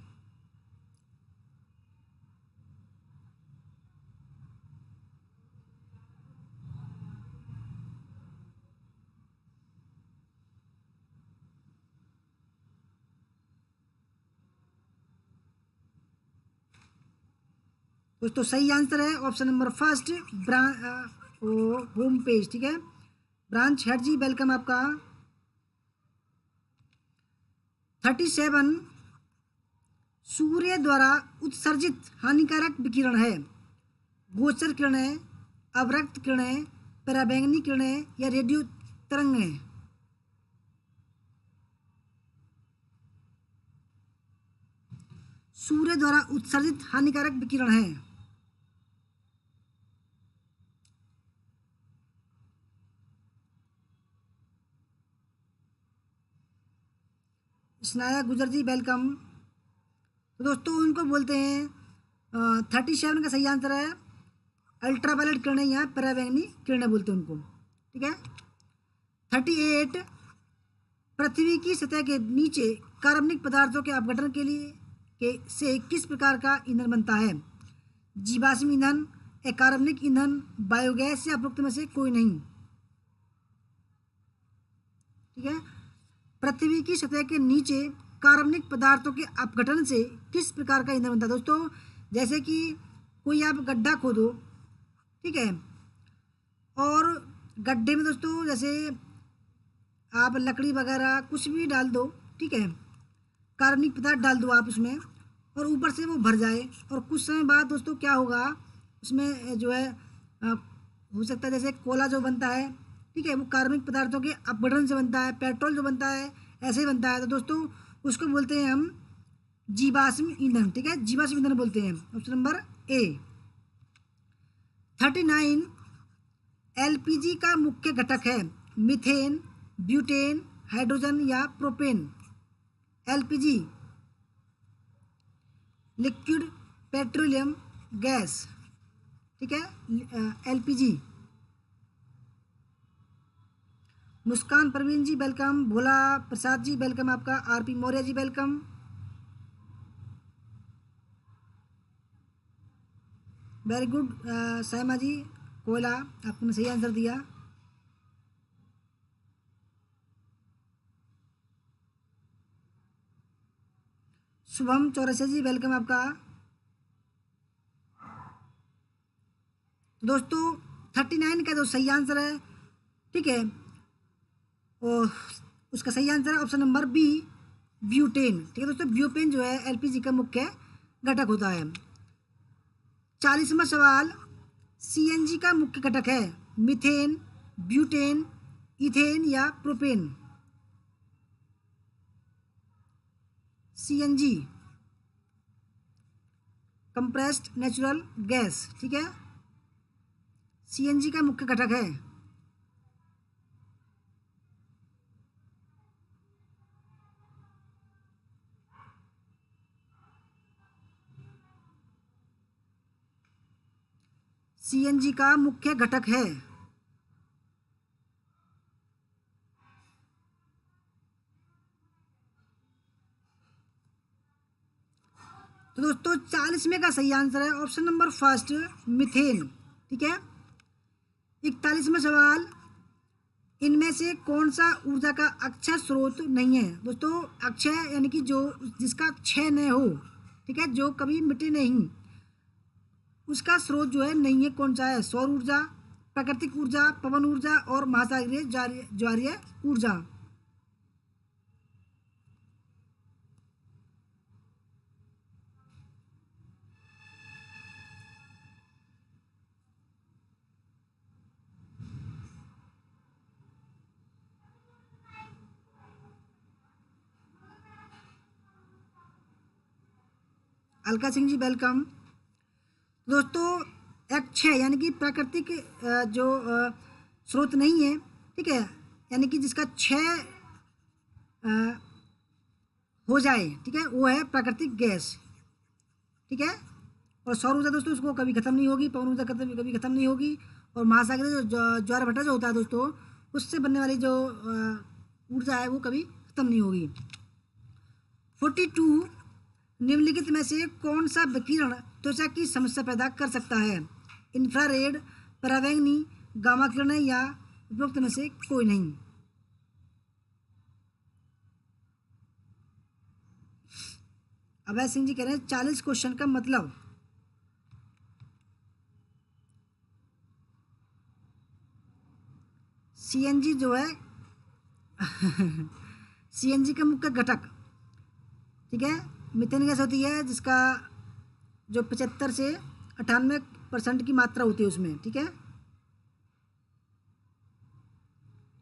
दोस्तों सही आंसर है option number first, home page, ठीक है। ब्रांच हेड जी वेलकम आपका। 37, सूर्य द्वारा उत्सर्जित हानिकारक विकिरण है, गोचर किरणें, अवरक्त किरणें, पराबैंगनी किरणें या रेडियो तरंगें। सूर्य द्वारा उत्सर्जित हानिकारक विकिरण है। स्नाया गुजर जी वेलकम। तो दोस्तों उनको बोलते हैं 37 का सही आंसर है अल्ट्रावायलेट किरणें या पराबैंगनी किरणें बोलते हैं उनको, ठीक है। 38, पृथ्वी की सतह के नीचे कार्बनिक पदार्थों के अपघटन के लिए से किस प्रकार का ईंधन बनता है, जीवाश्म ईंधन, अकार्बनिक ईंधन, बायोगैस या उपरोक्त में से कोई नहीं, ठीक है। पृथ्वी की सतह के नीचे कार्बनिक पदार्थों के अपघटन से किस प्रकार का ईंधन बनता है। दोस्तों जैसे कि कोई आप गड्ढा खोदो, ठीक है, और गड्ढे में दोस्तों जैसे आप लकड़ी वगैरह कुछ भी डाल दो, ठीक है, कार्बनिक पदार्थ डाल दो आप उसमें और ऊपर से वो भर जाए और कुछ समय बाद दोस्तों क्या होगा उसमें जो है हो सकता है जैसे कोला जो बनता है, ठीक है, वो कार्बनिक पदार्थों के अपघटन से बनता है। पेट्रोल जो बनता है ऐसे ही बनता है। तो दोस्तों उसको बोलते हैं हम जीवाश्म ईंधन, ठीक है, जीवाश्म ईंधन बोलते हैं, ऑप्शन नंबर ए। 39, एलपीजी का मुख्य घटक है, मीथेन, ब्यूटेन, हाइड्रोजन या propane. LPG liquid petroleum gas, ठीक है, एलपीजी। मुस्कान परवीन जी वेलकम, भोला प्रसाद जी वेलकम आपका, RP Maurya ji welcome. Very good Saima जी कोयला, आपने सही आंसर दिया। शुभम चौरसिया जी वेलकम आपका। दोस्तों 39 का जो सही आंसर है, ठीक है, और उसका सही आंसर है ऑप्शन नंबर बी, ब्यूटेन, ठीक है दोस्तों। ब्यूटेन जो है एलपीजी का मुख्य घटक होता है। 40वां सवाल, सीएनजी का मुख्य घटक है, मीथेन, ब्यूटेन, इथेन या propane. CNG compressed natural gas, ठीक है, सीएनजी का मुख्य घटक है। सीएनजी का मुख्य घटक है? तो दोस्तों 40 में का सही आंसर है ऑप्शन नंबर फर्स्ट, मीथेन। ठीक है। 41वां सवाल, इनमें से कौन सा ऊर्जा का अक्षय स्रोत नहीं है? दोस्तों अक्षय यानी कि जो जिसका क्षय न हो, ठीक है, जो कभी मिटे नहीं, उसका स्रोत जो है नहीं है, कौन सा है? सौर ऊर्जा, प्राकृतिक ऊर्जा, पवन ऊर्जा और महासागरीय ज्वारीय ऊर्जा। अलका सिंह जी वेलकम। दोस्तों अक्षय यानी कि प्राकृतिक जो स्रोत नहीं है, ठीक है, यानी कि जिसका क्षय अ, हो जाए, ठीक है, वो है प्राकृतिक गैस। ठीक है। और सौर ऊर्जा दोस्तों उसको कभी खत्म नहीं होगी, पवन ऊर्जा कभी खत्म नहीं होगी, और महासागरीय जो ज्वार भट्टा जो होता है दोस्तों, उससे बनने वाली जो ऊर्जा है वो कभी खत्म नहीं होगी। 42, निम्नलिखित में से कौन सा विकिरण त्वचा की समस्या पैदा कर सकता है? इंफ्रारेड, पराबैंगनी, गामा किरणें या उपरोक्त में से कोई नहीं? अभय सिंह जी कह रहे हैं 40 क्वेश्चन का मतलब। सीएनजी जो है सीएनजी का मुख्य घटक, ठीक है, मीथेन गैस होती है, जिसका जो 75 से 98% की मात्रा होती है उसमें, ठीक है,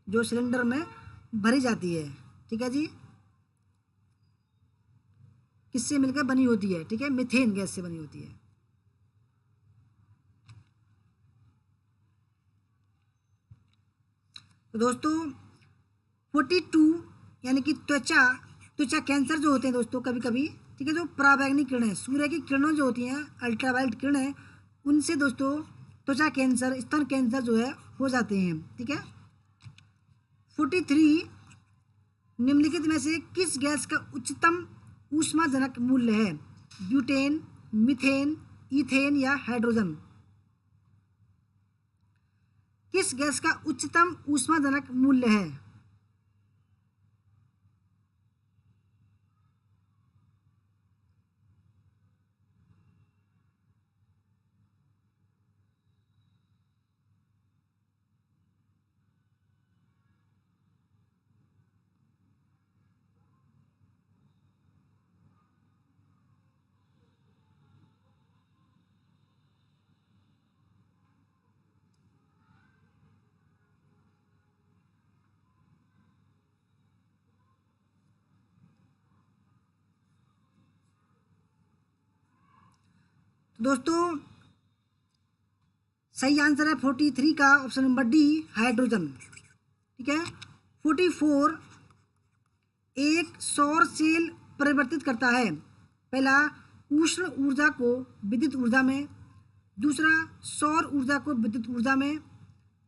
जो सिलेंडर में भरी जाती है। ठीक है जी, किससे मिलकर बनी होती है? ठीक है, मीथेन गैस से बनी होती है। तो दोस्तों 42 यानी कि त्वचा त्वचा कैंसर जो होते हैं दोस्तों कभी कभी, ठीक है, जो पराबैंगनी किरणें, सूर्य की किरणों जो होती हैं, अल्ट्रावायलेट किरणें, उनसे दोस्तों त्वचा कैंसर, स्तन कैंसर जो है हो जाते हैं। ठीक है। 43, निम्नलिखित में से किस गैस का उच्चतम ऊष्माजनक मूल्य है? ब्यूटेन, मीथेन, ईथेन या हाइड्रोजन? किस गैस का उच्चतम ऊष्माजनक मूल्य है? तो दोस्तों सही आंसर है 43 का ऑप्शन नंबर डी, हाइड्रोजन। ठीक है। 44, एक सौर सेल परिवर्तित करता है? पहला, उष्ण ऊर्जा को विद्युत ऊर्जा में। दूसरा, सौर ऊर्जा को विद्युत ऊर्जा में।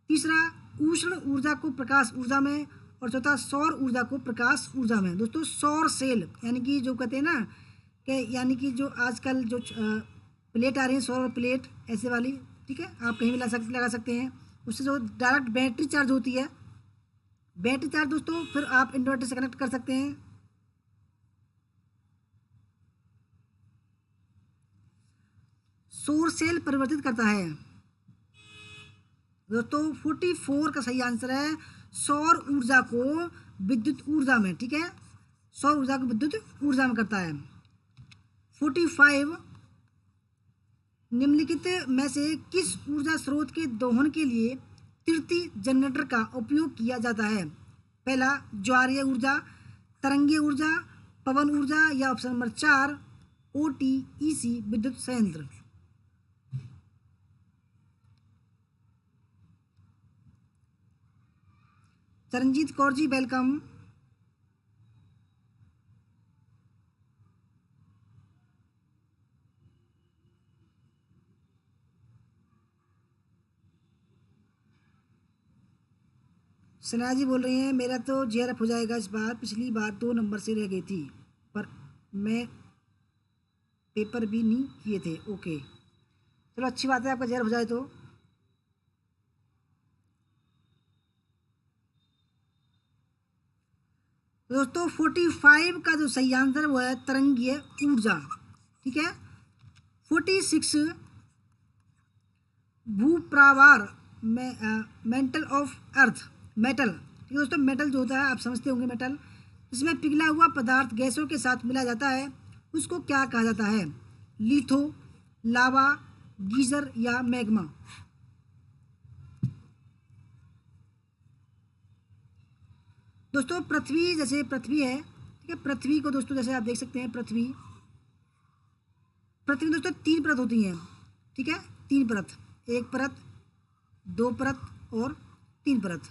तीसरा, उष्ण ऊर्जा को प्रकाश ऊर्जा में। और चौथा, सौर ऊर्जा को प्रकाश ऊर्जा में। दोस्तों सौर सेल यानी कि जो कहते हैं ना कि यानी कि जो आजकल जो प्लेट आ रही है, सौर प्लेट ऐसे वाली, ठीक है, आप कहीं भी लगा सकते हैं, उससे जो डायरेक्ट बैटरी चार्ज होती है, बैटरी चार्ज दोस्तों फिर आप इन्वर्टर से कनेक्ट कर सकते हैं। सौर सेल परिवर्तित करता है दोस्तों। 44 का सही आंसर है सौर ऊर्जा को विद्युत ऊर्जा में। ठीक है, सौर ऊर्जा को विद्युत ऊर्जा में करता है। 45, निम्नलिखित में से किस ऊर्जा स्रोत के दोहन के लिए तृतीय जनरेटर का उपयोग किया जाता है? पहला, ज्वारीय ऊर्जा, तरंगीय ऊर्जा, पवन ऊर्जा या ऑप्शन नंबर 4, OTEC विद्युत संयंत्र? चरणजीत कौर जी वेलकम। सना जी बोल रही हैं मेरा तो जेआरएफ हो जाएगा इस बार, पिछली बार 2 नंबर से रह गई थी पर मैं पेपर भी नहीं किए थे। ओके, चलो अच्छी बात है आपका जेआरएफ हो जाए तो। दोस्तों 45 का जो सही आंसर वो है तरंगीय ऊर्जा। ठीक है। 46 भूप्रवार में मेंटल ऑफ अर्थ, मेटल। ठीक है दोस्तों, मेटल जो होता है आप समझते होंगे, मेटल इसमें पिघला हुआ पदार्थ गैसों के साथ मिला जाता है, उसको क्या कहा जाता है? लिथो, लावा, गीजर या मैग्मा? दोस्तों पृथ्वी, जैसे पृथ्वी है, ठीक है, पृथ्वी को दोस्तों जैसे आप देख सकते हैं, पृथ्वी पृथ्वी दोस्तों 3 परत होती हैं। ठीक है, 3 परत, 1 परत, 2 परत और 3 परत।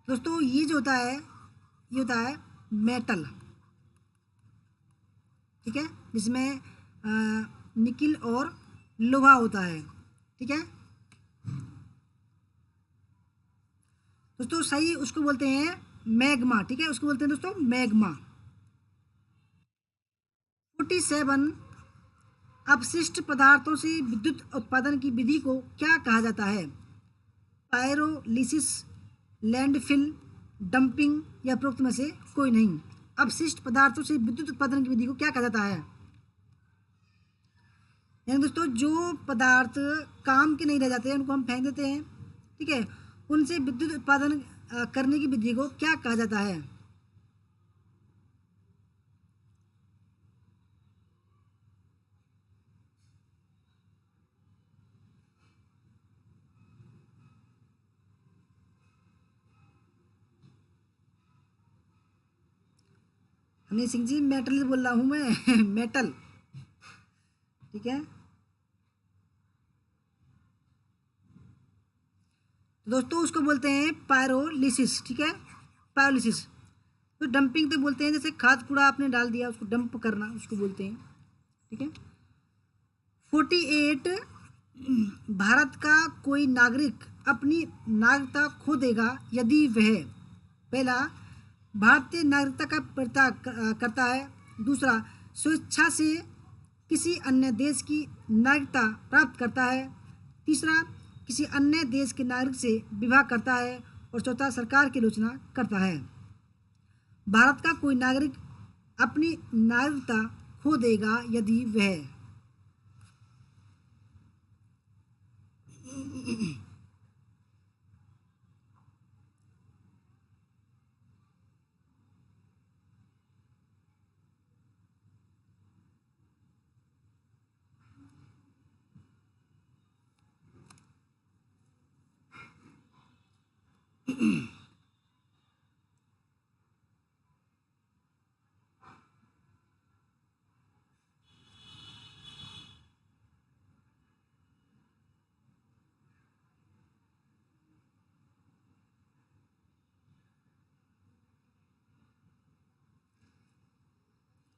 दोस्तों ये जो होता है, ये होता है मेटल। ठीक है, जिसमें निकिल और लोहा होता है। ठीक है दोस्तों, सही उसको बोलते हैं मैग्मा। ठीक है, उसको बोलते हैं दोस्तों मैग्मा। 47 अपशिष्ट पदार्थों से विद्युत उत्पादन की विधि को क्या कहा जाता है? पायरोलिसिस, लैंडफिल, डंपिंग या उपरोक्त में से कोई नहीं? अपशिष्ट पदार्थों से विद्युत उत्पादन की विधि को क्या कहा जाता है? यानी दोस्तों जो पदार्थ काम के नहीं रह जाते उनको हम फेंक देते हैं, ठीक है, उनसे विद्युत उत्पादन करने की विधि को क्या कहा जाता है? हनी सिंह जी मेटल बोल रहा हूँ मैं मेटल। ठीक है दोस्तों, उसको बोलते हैं पायरोलिसिस। ठीक है, पायरोलिसिस। तो डंपिंग तो बोलते हैं जैसे खाद कूड़ा आपने डाल दिया उसको डंप करना, उसको बोलते हैं। ठीक है। 48 भारत का कोई नागरिक अपनी नागरिकता खो देगा यदि वह पहला भारतीय नागरिकता का परित्याग करता है, दूसरा स्वेच्छा से किसी अन्य देश की नागरिकता प्राप्त करता है, तीसरा किसी अन्य देश के नागरिक से विवाह करता है और चौथा सरकार की आलोचना करता है। भारत का कोई नागरिक अपनी नागरिकता खो देगा यदि वह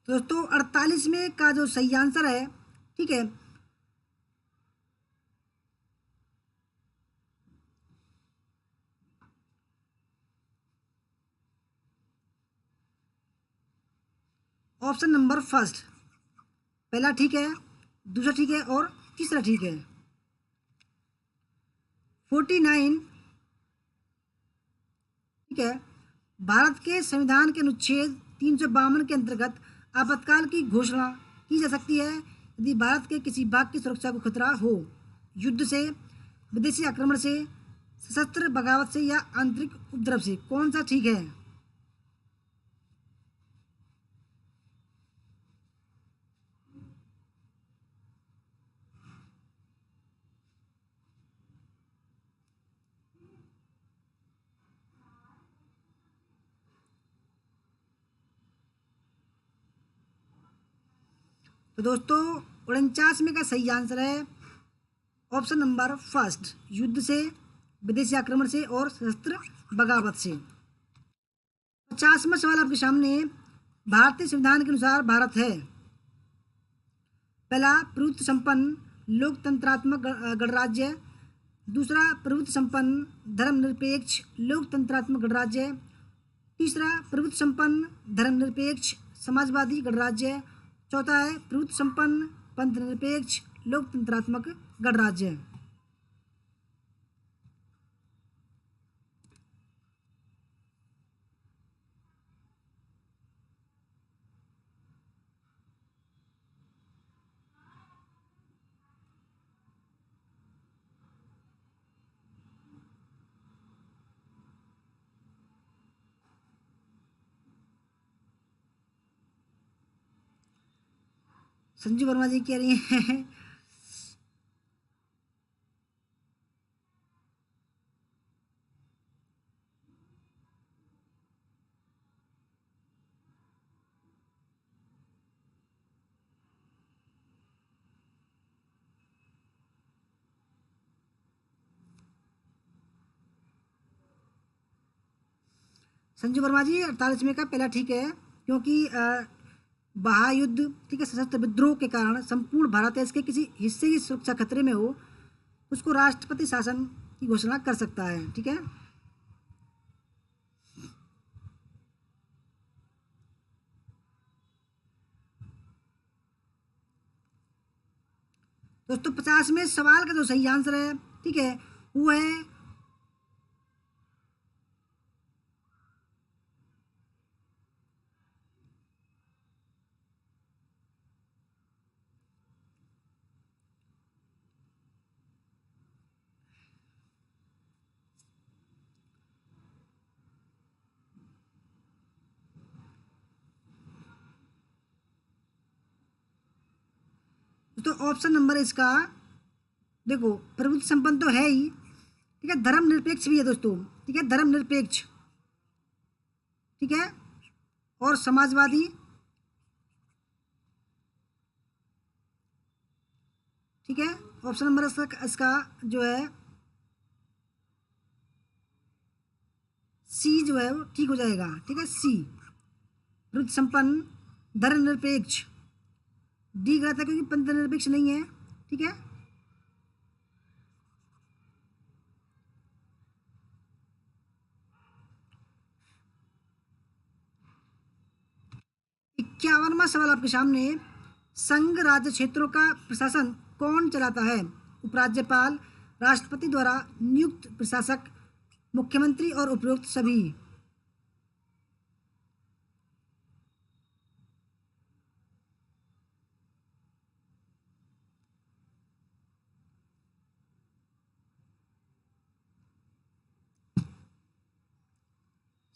दोस्तों 48 में का जो सही आंसर है, ठीक है, ऑप्शन नंबर फर्स्ट, पहला ठीक है, दूसरा ठीक है और तीसरा ठीक है। 49, ठीक है, भारत के संविधान के अनुच्छेद 352 के अंतर्गत आपातकाल की घोषणा की जा सकती है यदि भारत के किसी भाग की सुरक्षा को खतरा हो, युद्ध से, विदेशी आक्रमण से, सशस्त्र बगावत से या आंतरिक उपद्रव से। कौन सा ठीक है? तो दोस्तों 49 में का सही आंसर है ऑप्शन नंबर फर्स्ट, युद्ध से, विदेशी आक्रमण से और सशस्त्र बगावत से। 50वां सवाल आपके सामने, भारतीय संविधान के अनुसार भारत है पहला प्रभुत्व संपन्न लोकतंत्रात्मक गणराज्य, दूसरा प्रभुत्व संपन्न धर्मनिरपेक्ष लोकतंत्रात्मक गणराज्य। तीसरा प्रभुत्व संपन्न धर्मनिरपेक्ष समाजवादी गणराज्य। चौथा है प्रभुत्व संपन्न पंथ निरपेक्ष लोकतंत्रात्मक गणराज्य। संजू वर्मा जी कह रही हैं संजू वर्मा जी 48वें का पहला ठीक है, क्योंकि महायुद्ध, ठीक है, सशस्त्र विद्रोह के कारण संपूर्ण भारत देश के किसी हिस्से की सुरक्षा खतरे में हो, उसको राष्ट्रपति शासन की घोषणा कर सकता है। ठीक है, दोस्तों 50वें सवाल का जो सही आंसर है, ठीक है, वो है तो ऑप्शन नंबर इसका, देखो प्रभुत्व संपन्न तो है ही, ठीक है, धर्मनिरपेक्ष भी है दोस्तों, ठीक है, धर्मनिरपेक्ष, ठीक है, और समाजवादी, ठीक है। ऑप्शन नंबर इसका जो है सी जो है वो ठीक हो जाएगा, ठीक है, सी प्रभुत्व संपन्न धर्मनिरपेक्ष। डी गलत है क्योंकि पंथ निरपेक्ष नहीं है, ठीक है। इक्यावनवा सवाल आपके सामने, संघ राज्य क्षेत्रों का प्रशासन कौन चलाता है? उपराज्यपाल, राष्ट्रपति द्वारा नियुक्त प्रशासक, मुख्यमंत्री और उपरोक्त सभी।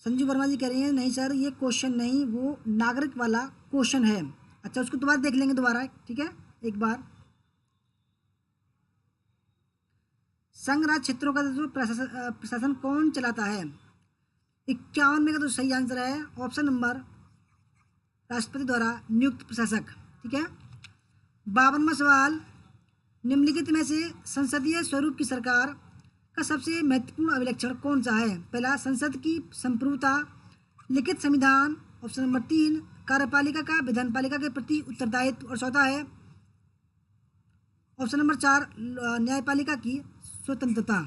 संजू वर्मा जी कह रही हैं नहीं सर ये क्वेश्चन नहीं, वो नागरिक वाला क्वेश्चन है। अच्छा, उसको दोबारा देख लेंगे दोबारा, ठीक है, एक बार। संघ राज्य क्षेत्रों का जो प्रशासन कौन चलाता है? 51 में का तो सही आंसर है ऑप्शन नंबर राष्ट्रपति द्वारा नियुक्त प्रशासक, ठीक है। 52वां सवाल, निम्नलिखित में से संसदीय स्वरूप की सरकार का सबसे महत्वपूर्ण अभिलक्षण कौन सा है? पहला, संसद की संप्रभुता, लिखित संविधान, ऑप्शन नंबर 3 कार्यपालिका का विधानपालिका के प्रति उत्तरदायित्व, और चौथा है ऑप्शन नंबर 4 न्यायपालिका की स्वतंत्रता।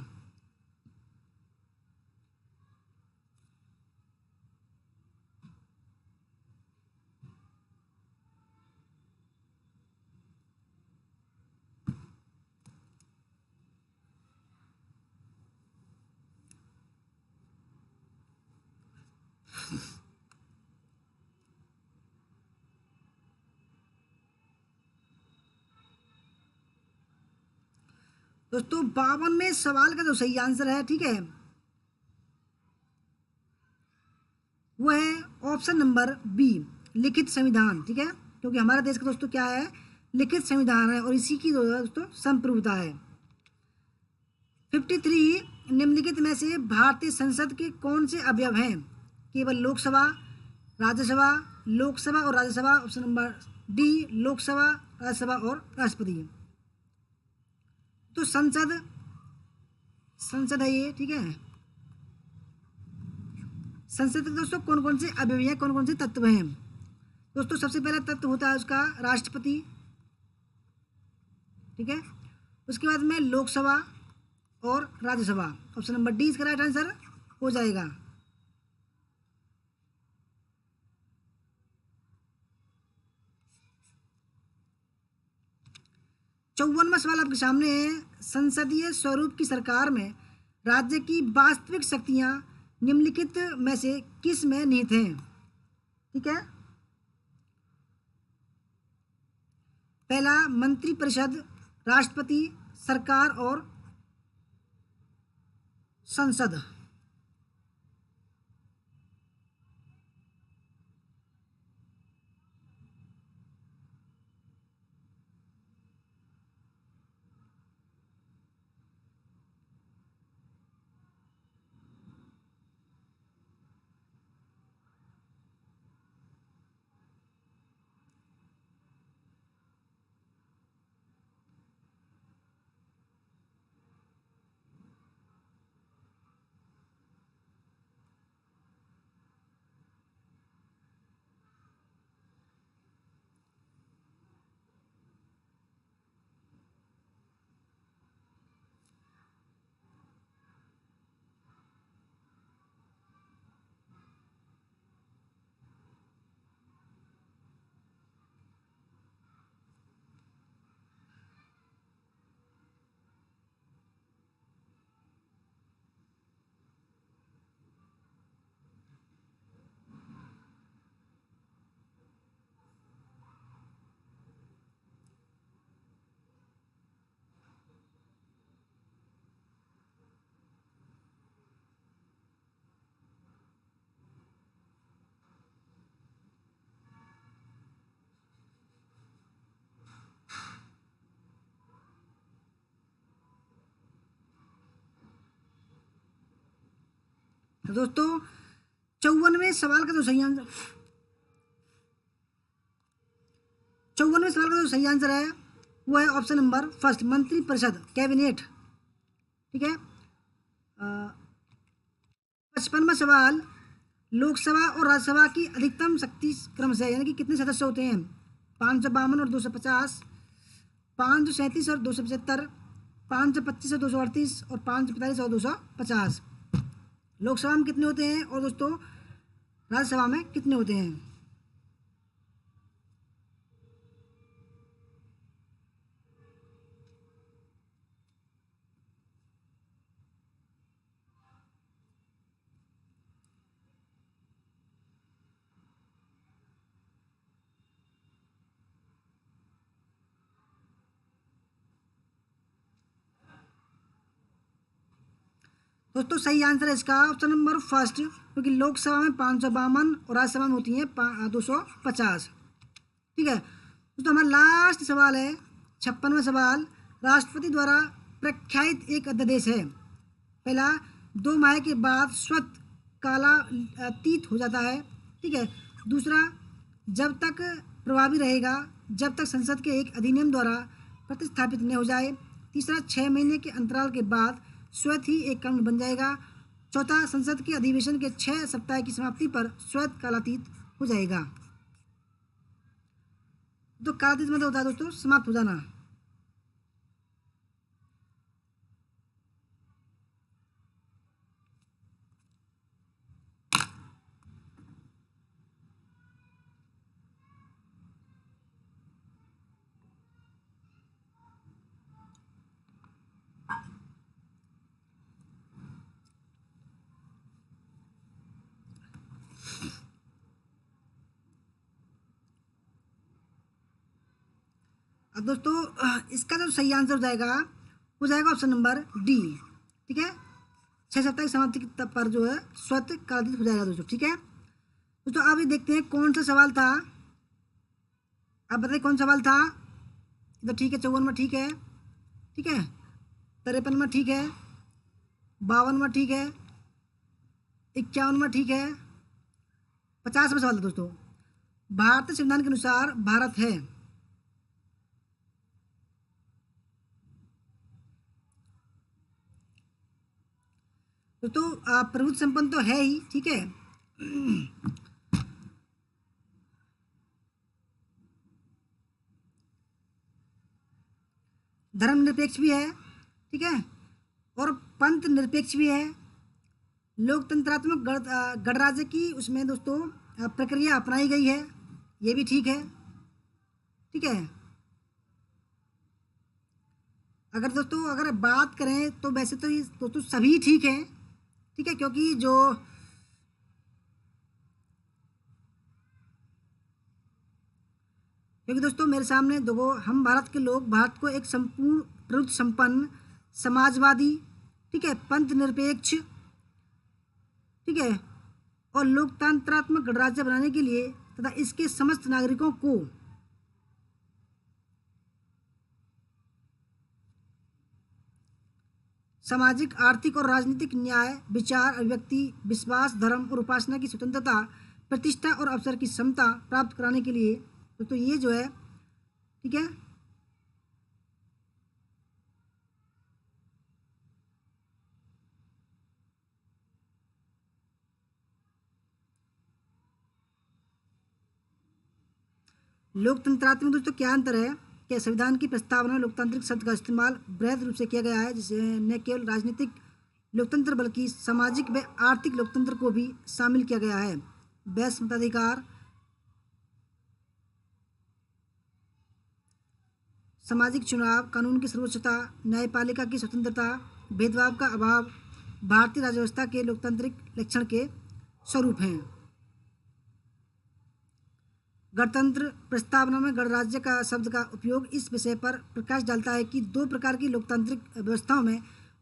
दोस्तों 52वें सवाल का जो सही आंसर है, ठीक है, वो है ऑप्शन नंबर बी लिखित संविधान, ठीक है, क्योंकि हमारा देश का दोस्तों क्या है, लिखित संविधान है और इसी की जो है दोस्तों संप्रभुता है। 53, निम्नलिखित में से भारतीय संसद के कौन से अवयव हैं? केवल लोकसभा, राज्यसभा, लोकसभा और Rajya Sabha, option number D Lok Sabha, Rajya Sabha और राष्ट्रपति। तो संसद है ये, ठीक है। संसद के दोस्तों कौन कौन से अवयव हैं, कौन कौन से तत्व हैं? दोस्तों सबसे पहला तत्व होता है उसका राष्ट्रपति, ठीक है, उसके बाद में लोकसभा और राज्यसभा। ऑप्शन नंबर डी इसका राइट आंसर हो जाएगा। 54वां सवाल आपके सामने है, संसदीय स्वरूप की सरकार में राज्य की वास्तविक शक्तियां निम्नलिखित में से किस में निहित हैं? ठीक है, पहला मंत्रिपरिषद, राष्ट्रपति, सरकार और संसद। तो दोस्तों 54वें सवाल का जो सही आंसर 54वें सवाल का जो सही आंसर है वो है ऑप्शन नंबर फर्स्ट, मंत्रिपरिषद, कैबिनेट। ठीक है, 55वां सवाल, लोकसभा और राज्यसभा की अधिकतम शक्ति क्रमशः यानी कि कितने सदस्य होते हैं? 552 और 250, 537 और 275, 525 और 238 और 545 और 250। लोकसभा में कितने होते हैं और दोस्तों राज्यसभा में कितने होते हैं? दोस्तों सही आंसर है इसका ऑप्शन नंबर फर्स्ट, क्योंकि लोकसभा में 552 और राज्यसभा में होती हैं 250। ठीक है दोस्तों, हमारा लास्ट सवाल है 56वां सवाल, राष्ट्रपति द्वारा प्रख्यात एक अध्यादेश है। पहला, 2 माह के बाद स्वतः कालातीत हो जाता है। ठीक है, दूसरा, जब तक प्रभावी रहेगा जब तक संसद के एक अधिनियम द्वारा प्रतिस्थापित न हो जाए। तीसरा, 6 महीने के अंतराल के बाद स्वतः ही एक कानून बन जाएगा। चौथा, संसद के अधिवेशन के 6 सप्ताह की समाप्ति पर स्वतः कालातीत हो जाएगा। तो कालातीत मतलब होता है दोस्तों समाप्त हो जाना। अब दोस्तों इसका जो सही आंसर हो जाएगा वो जाएगा ऑप्शन नंबर डी। ठीक है, 6 सप्ताह की समाप्ति पर जो है स्वतः कालातीत हो जाएगा दोस्तों। ठीक है दोस्तों, अब ये देखते हैं कौन सा सवाल था। अब बताइए कौन सवाल था। तो ठीक है, 54 में ठीक है, ठीक है, 53 में ठीक है, 52 में ठीक है, 51 में ठीक है, 50 में सवाल था दोस्तों। भारतीय संविधान के अनुसार भारत है दोस्तों प्रभुत्व संपन्न तो है ही। ठीक है, धर्मनिरपेक्ष भी है। ठीक है, और पंथ निरपेक्ष भी है। लोकतंत्रात्मक गणराज्य की उसमें दोस्तों प्रक्रिया अपनाई गई है, ये भी ठीक है। ठीक है, अगर दोस्तों अगर बात करें तो वैसे तो ये दोस्तों सभी ठीक है। ठीक है, क्योंकि दोस्तों मेरे सामने देखो, हम भारत के लोग भारत को एक संपूर्ण प्रभुत्व संपन्न समाजवादी, ठीक है, पंथ निरपेक्ष, ठीक है, और लोकतंत्रात्मक गणराज्य बनाने के लिए तथा इसके समस्त नागरिकों को सामाजिक, आर्थिक और राजनीतिक न्याय, विचार, अभिव्यक्ति, विश्वास, धर्म और उपासना की स्वतंत्रता, प्रतिष्ठा और अवसर की समता प्राप्त कराने के लिए तो ये जो है, ठीक है, लोकतंत्रात्मक दोस्तों क्या अंतर है कि संविधान की प्रस्तावना में लोकतांत्रिक शब्द का इस्तेमाल बृहद रूप से किया गया है, जिसे न केवल राजनीतिक लोकतंत्र बल्कि सामाजिक व आर्थिक लोकतंत्र को भी शामिल किया गया है। वैश्य मताधिकार, सामाजिक चुनाव, कानून की सर्वोच्चता, न्यायपालिका की स्वतंत्रता, भेदभाव का अभाव भारतीय राज्य व्यवस्था के लोकतांत्रिक लक्षण के स्वरूप हैं। गणतंत्र प्रस्तावना में गणराज्य का शब्द का उपयोग इस विषय पर प्रकाश डालता है कि दो प्रकार की लोकतांत्रिक व्यवस्थाओं में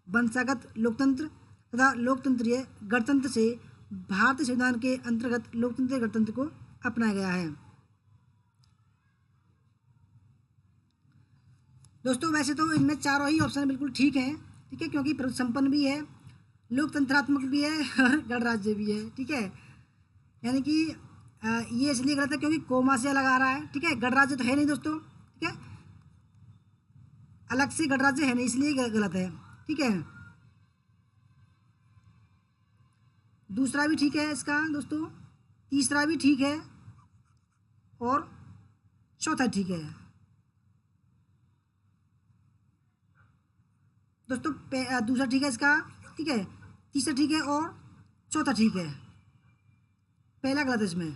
वंशागत लोकतंत्र तथा लोकतंत्रीय गणतंत्र से भारतीय संविधान के अंतर्गत लोकतंत्रीय गणतंत्र को अपनाया गया है। दोस्तों वैसे तो इनमें चारों ही ऑप्शन बिल्कुल ठीक हैं, ठीक है, क्योंकि प्रभुत्व संपन्न भी है, लोकतंत्रात्मक भी है और गणराज्य भी है। ठीक है, यानी कि ये इसलिए गलत है क्योंकि कोमा से अलग आ रहा है। ठीक है, गणराज्य तो है नहीं दोस्तों, ठीक है, अलग से गणराज्य है नहीं, इसलिए गलत है। ठीक है, दूसरा भी ठीक है इसका दोस्तों, तीसरा भी ठीक है और चौथा ठीक है दोस्तों। दूसरा ठीक है इसका, ठीक है, तीसरा ठीक है और चौथा ठीक है, पहला गलत है इसमें।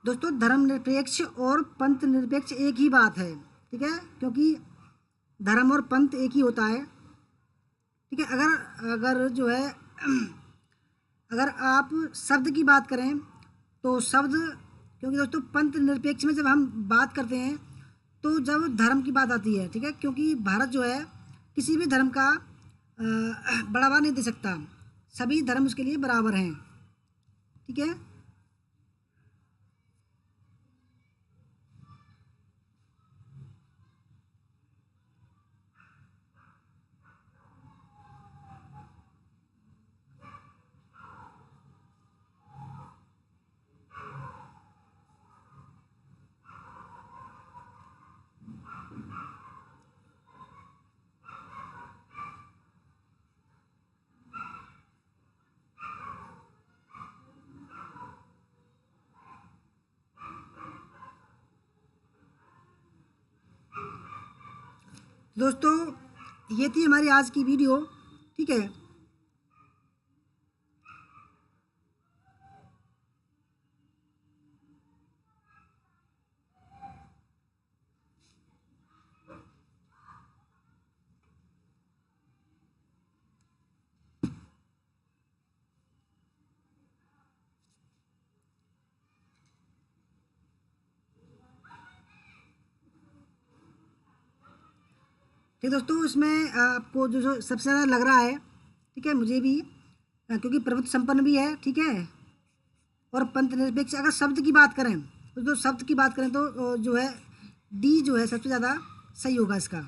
दोस्तों धर्मनिरपेक्ष और पंथ निरपेक्ष एक ही बात है। ठीक है, क्योंकि धर्म और पंथ एक ही होता है। ठीक है, अगर अगर जो है अगर आप शब्द की बात करें तो शब्द, क्योंकि दोस्तों पंथ निरपेक्ष में जब हम बात करते हैं तो जब धर्म की बात आती है, ठीक है, क्योंकि भारत जो है किसी भी धर्म का बढ़ावा नहीं दे सकता, सभी धर्म उसके लिए बराबर हैं। ठीक है, दोस्तों ये थी हमारी आज की वीडियो, ठीक है। ठीक है दोस्तों, इसमें आपको जो जो सबसे ज़्यादा लग रहा है, ठीक है, मुझे भी, क्योंकि प्रभुत्व संपन्न भी है, ठीक है, और पंथ निरपेक्ष। अगर शब्द की बात करें तो शब्द की बात करें तो जो है डी जो है सबसे ज़्यादा सही होगा इसका,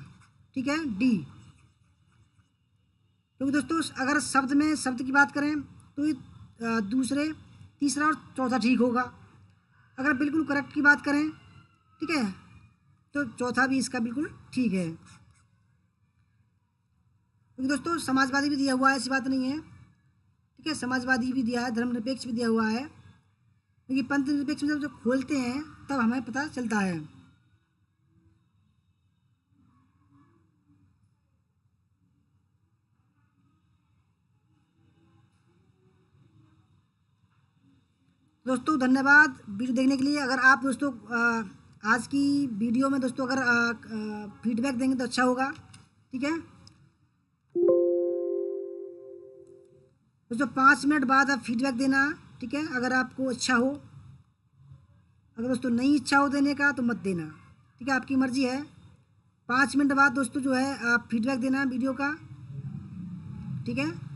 ठीक है, डी। क्योंकि दोस्तों अगर शब्द में शब्द की बात करें तो ये दूसरे, तीसरा और चौथा ठीक होगा। अगर बिल्कुल करेक्ट की बात करें, ठीक है, तो चौथा भी इसका बिल्कुल ठीक है। क्योंकि दोस्तों समाजवादी भी दिया हुआ है, ऐसी बात नहीं है, ठीक है, समाजवादी भी दिया है, धर्मनिरपेक्ष भी दिया हुआ है। क्योंकि पंथ निरपेक्ष में जब खोलते हैं तब हमें पता चलता है। दोस्तों धन्यवाद वीडियो देखने के लिए। अगर आप दोस्तों आज की वीडियो में दोस्तों अगर फीडबैक देंगे तो अच्छा होगा, ठीक है। दोस्तों 5 मिनट बाद आप फीडबैक देना, ठीक है, अगर आपको अच्छा हो। अगर दोस्तों नहीं इच्छा हो देने का तो मत देना, ठीक है, आपकी मर्जी है। 5 मिनट बाद दोस्तों जो है आप फीडबैक देना वीडियो का, ठीक है।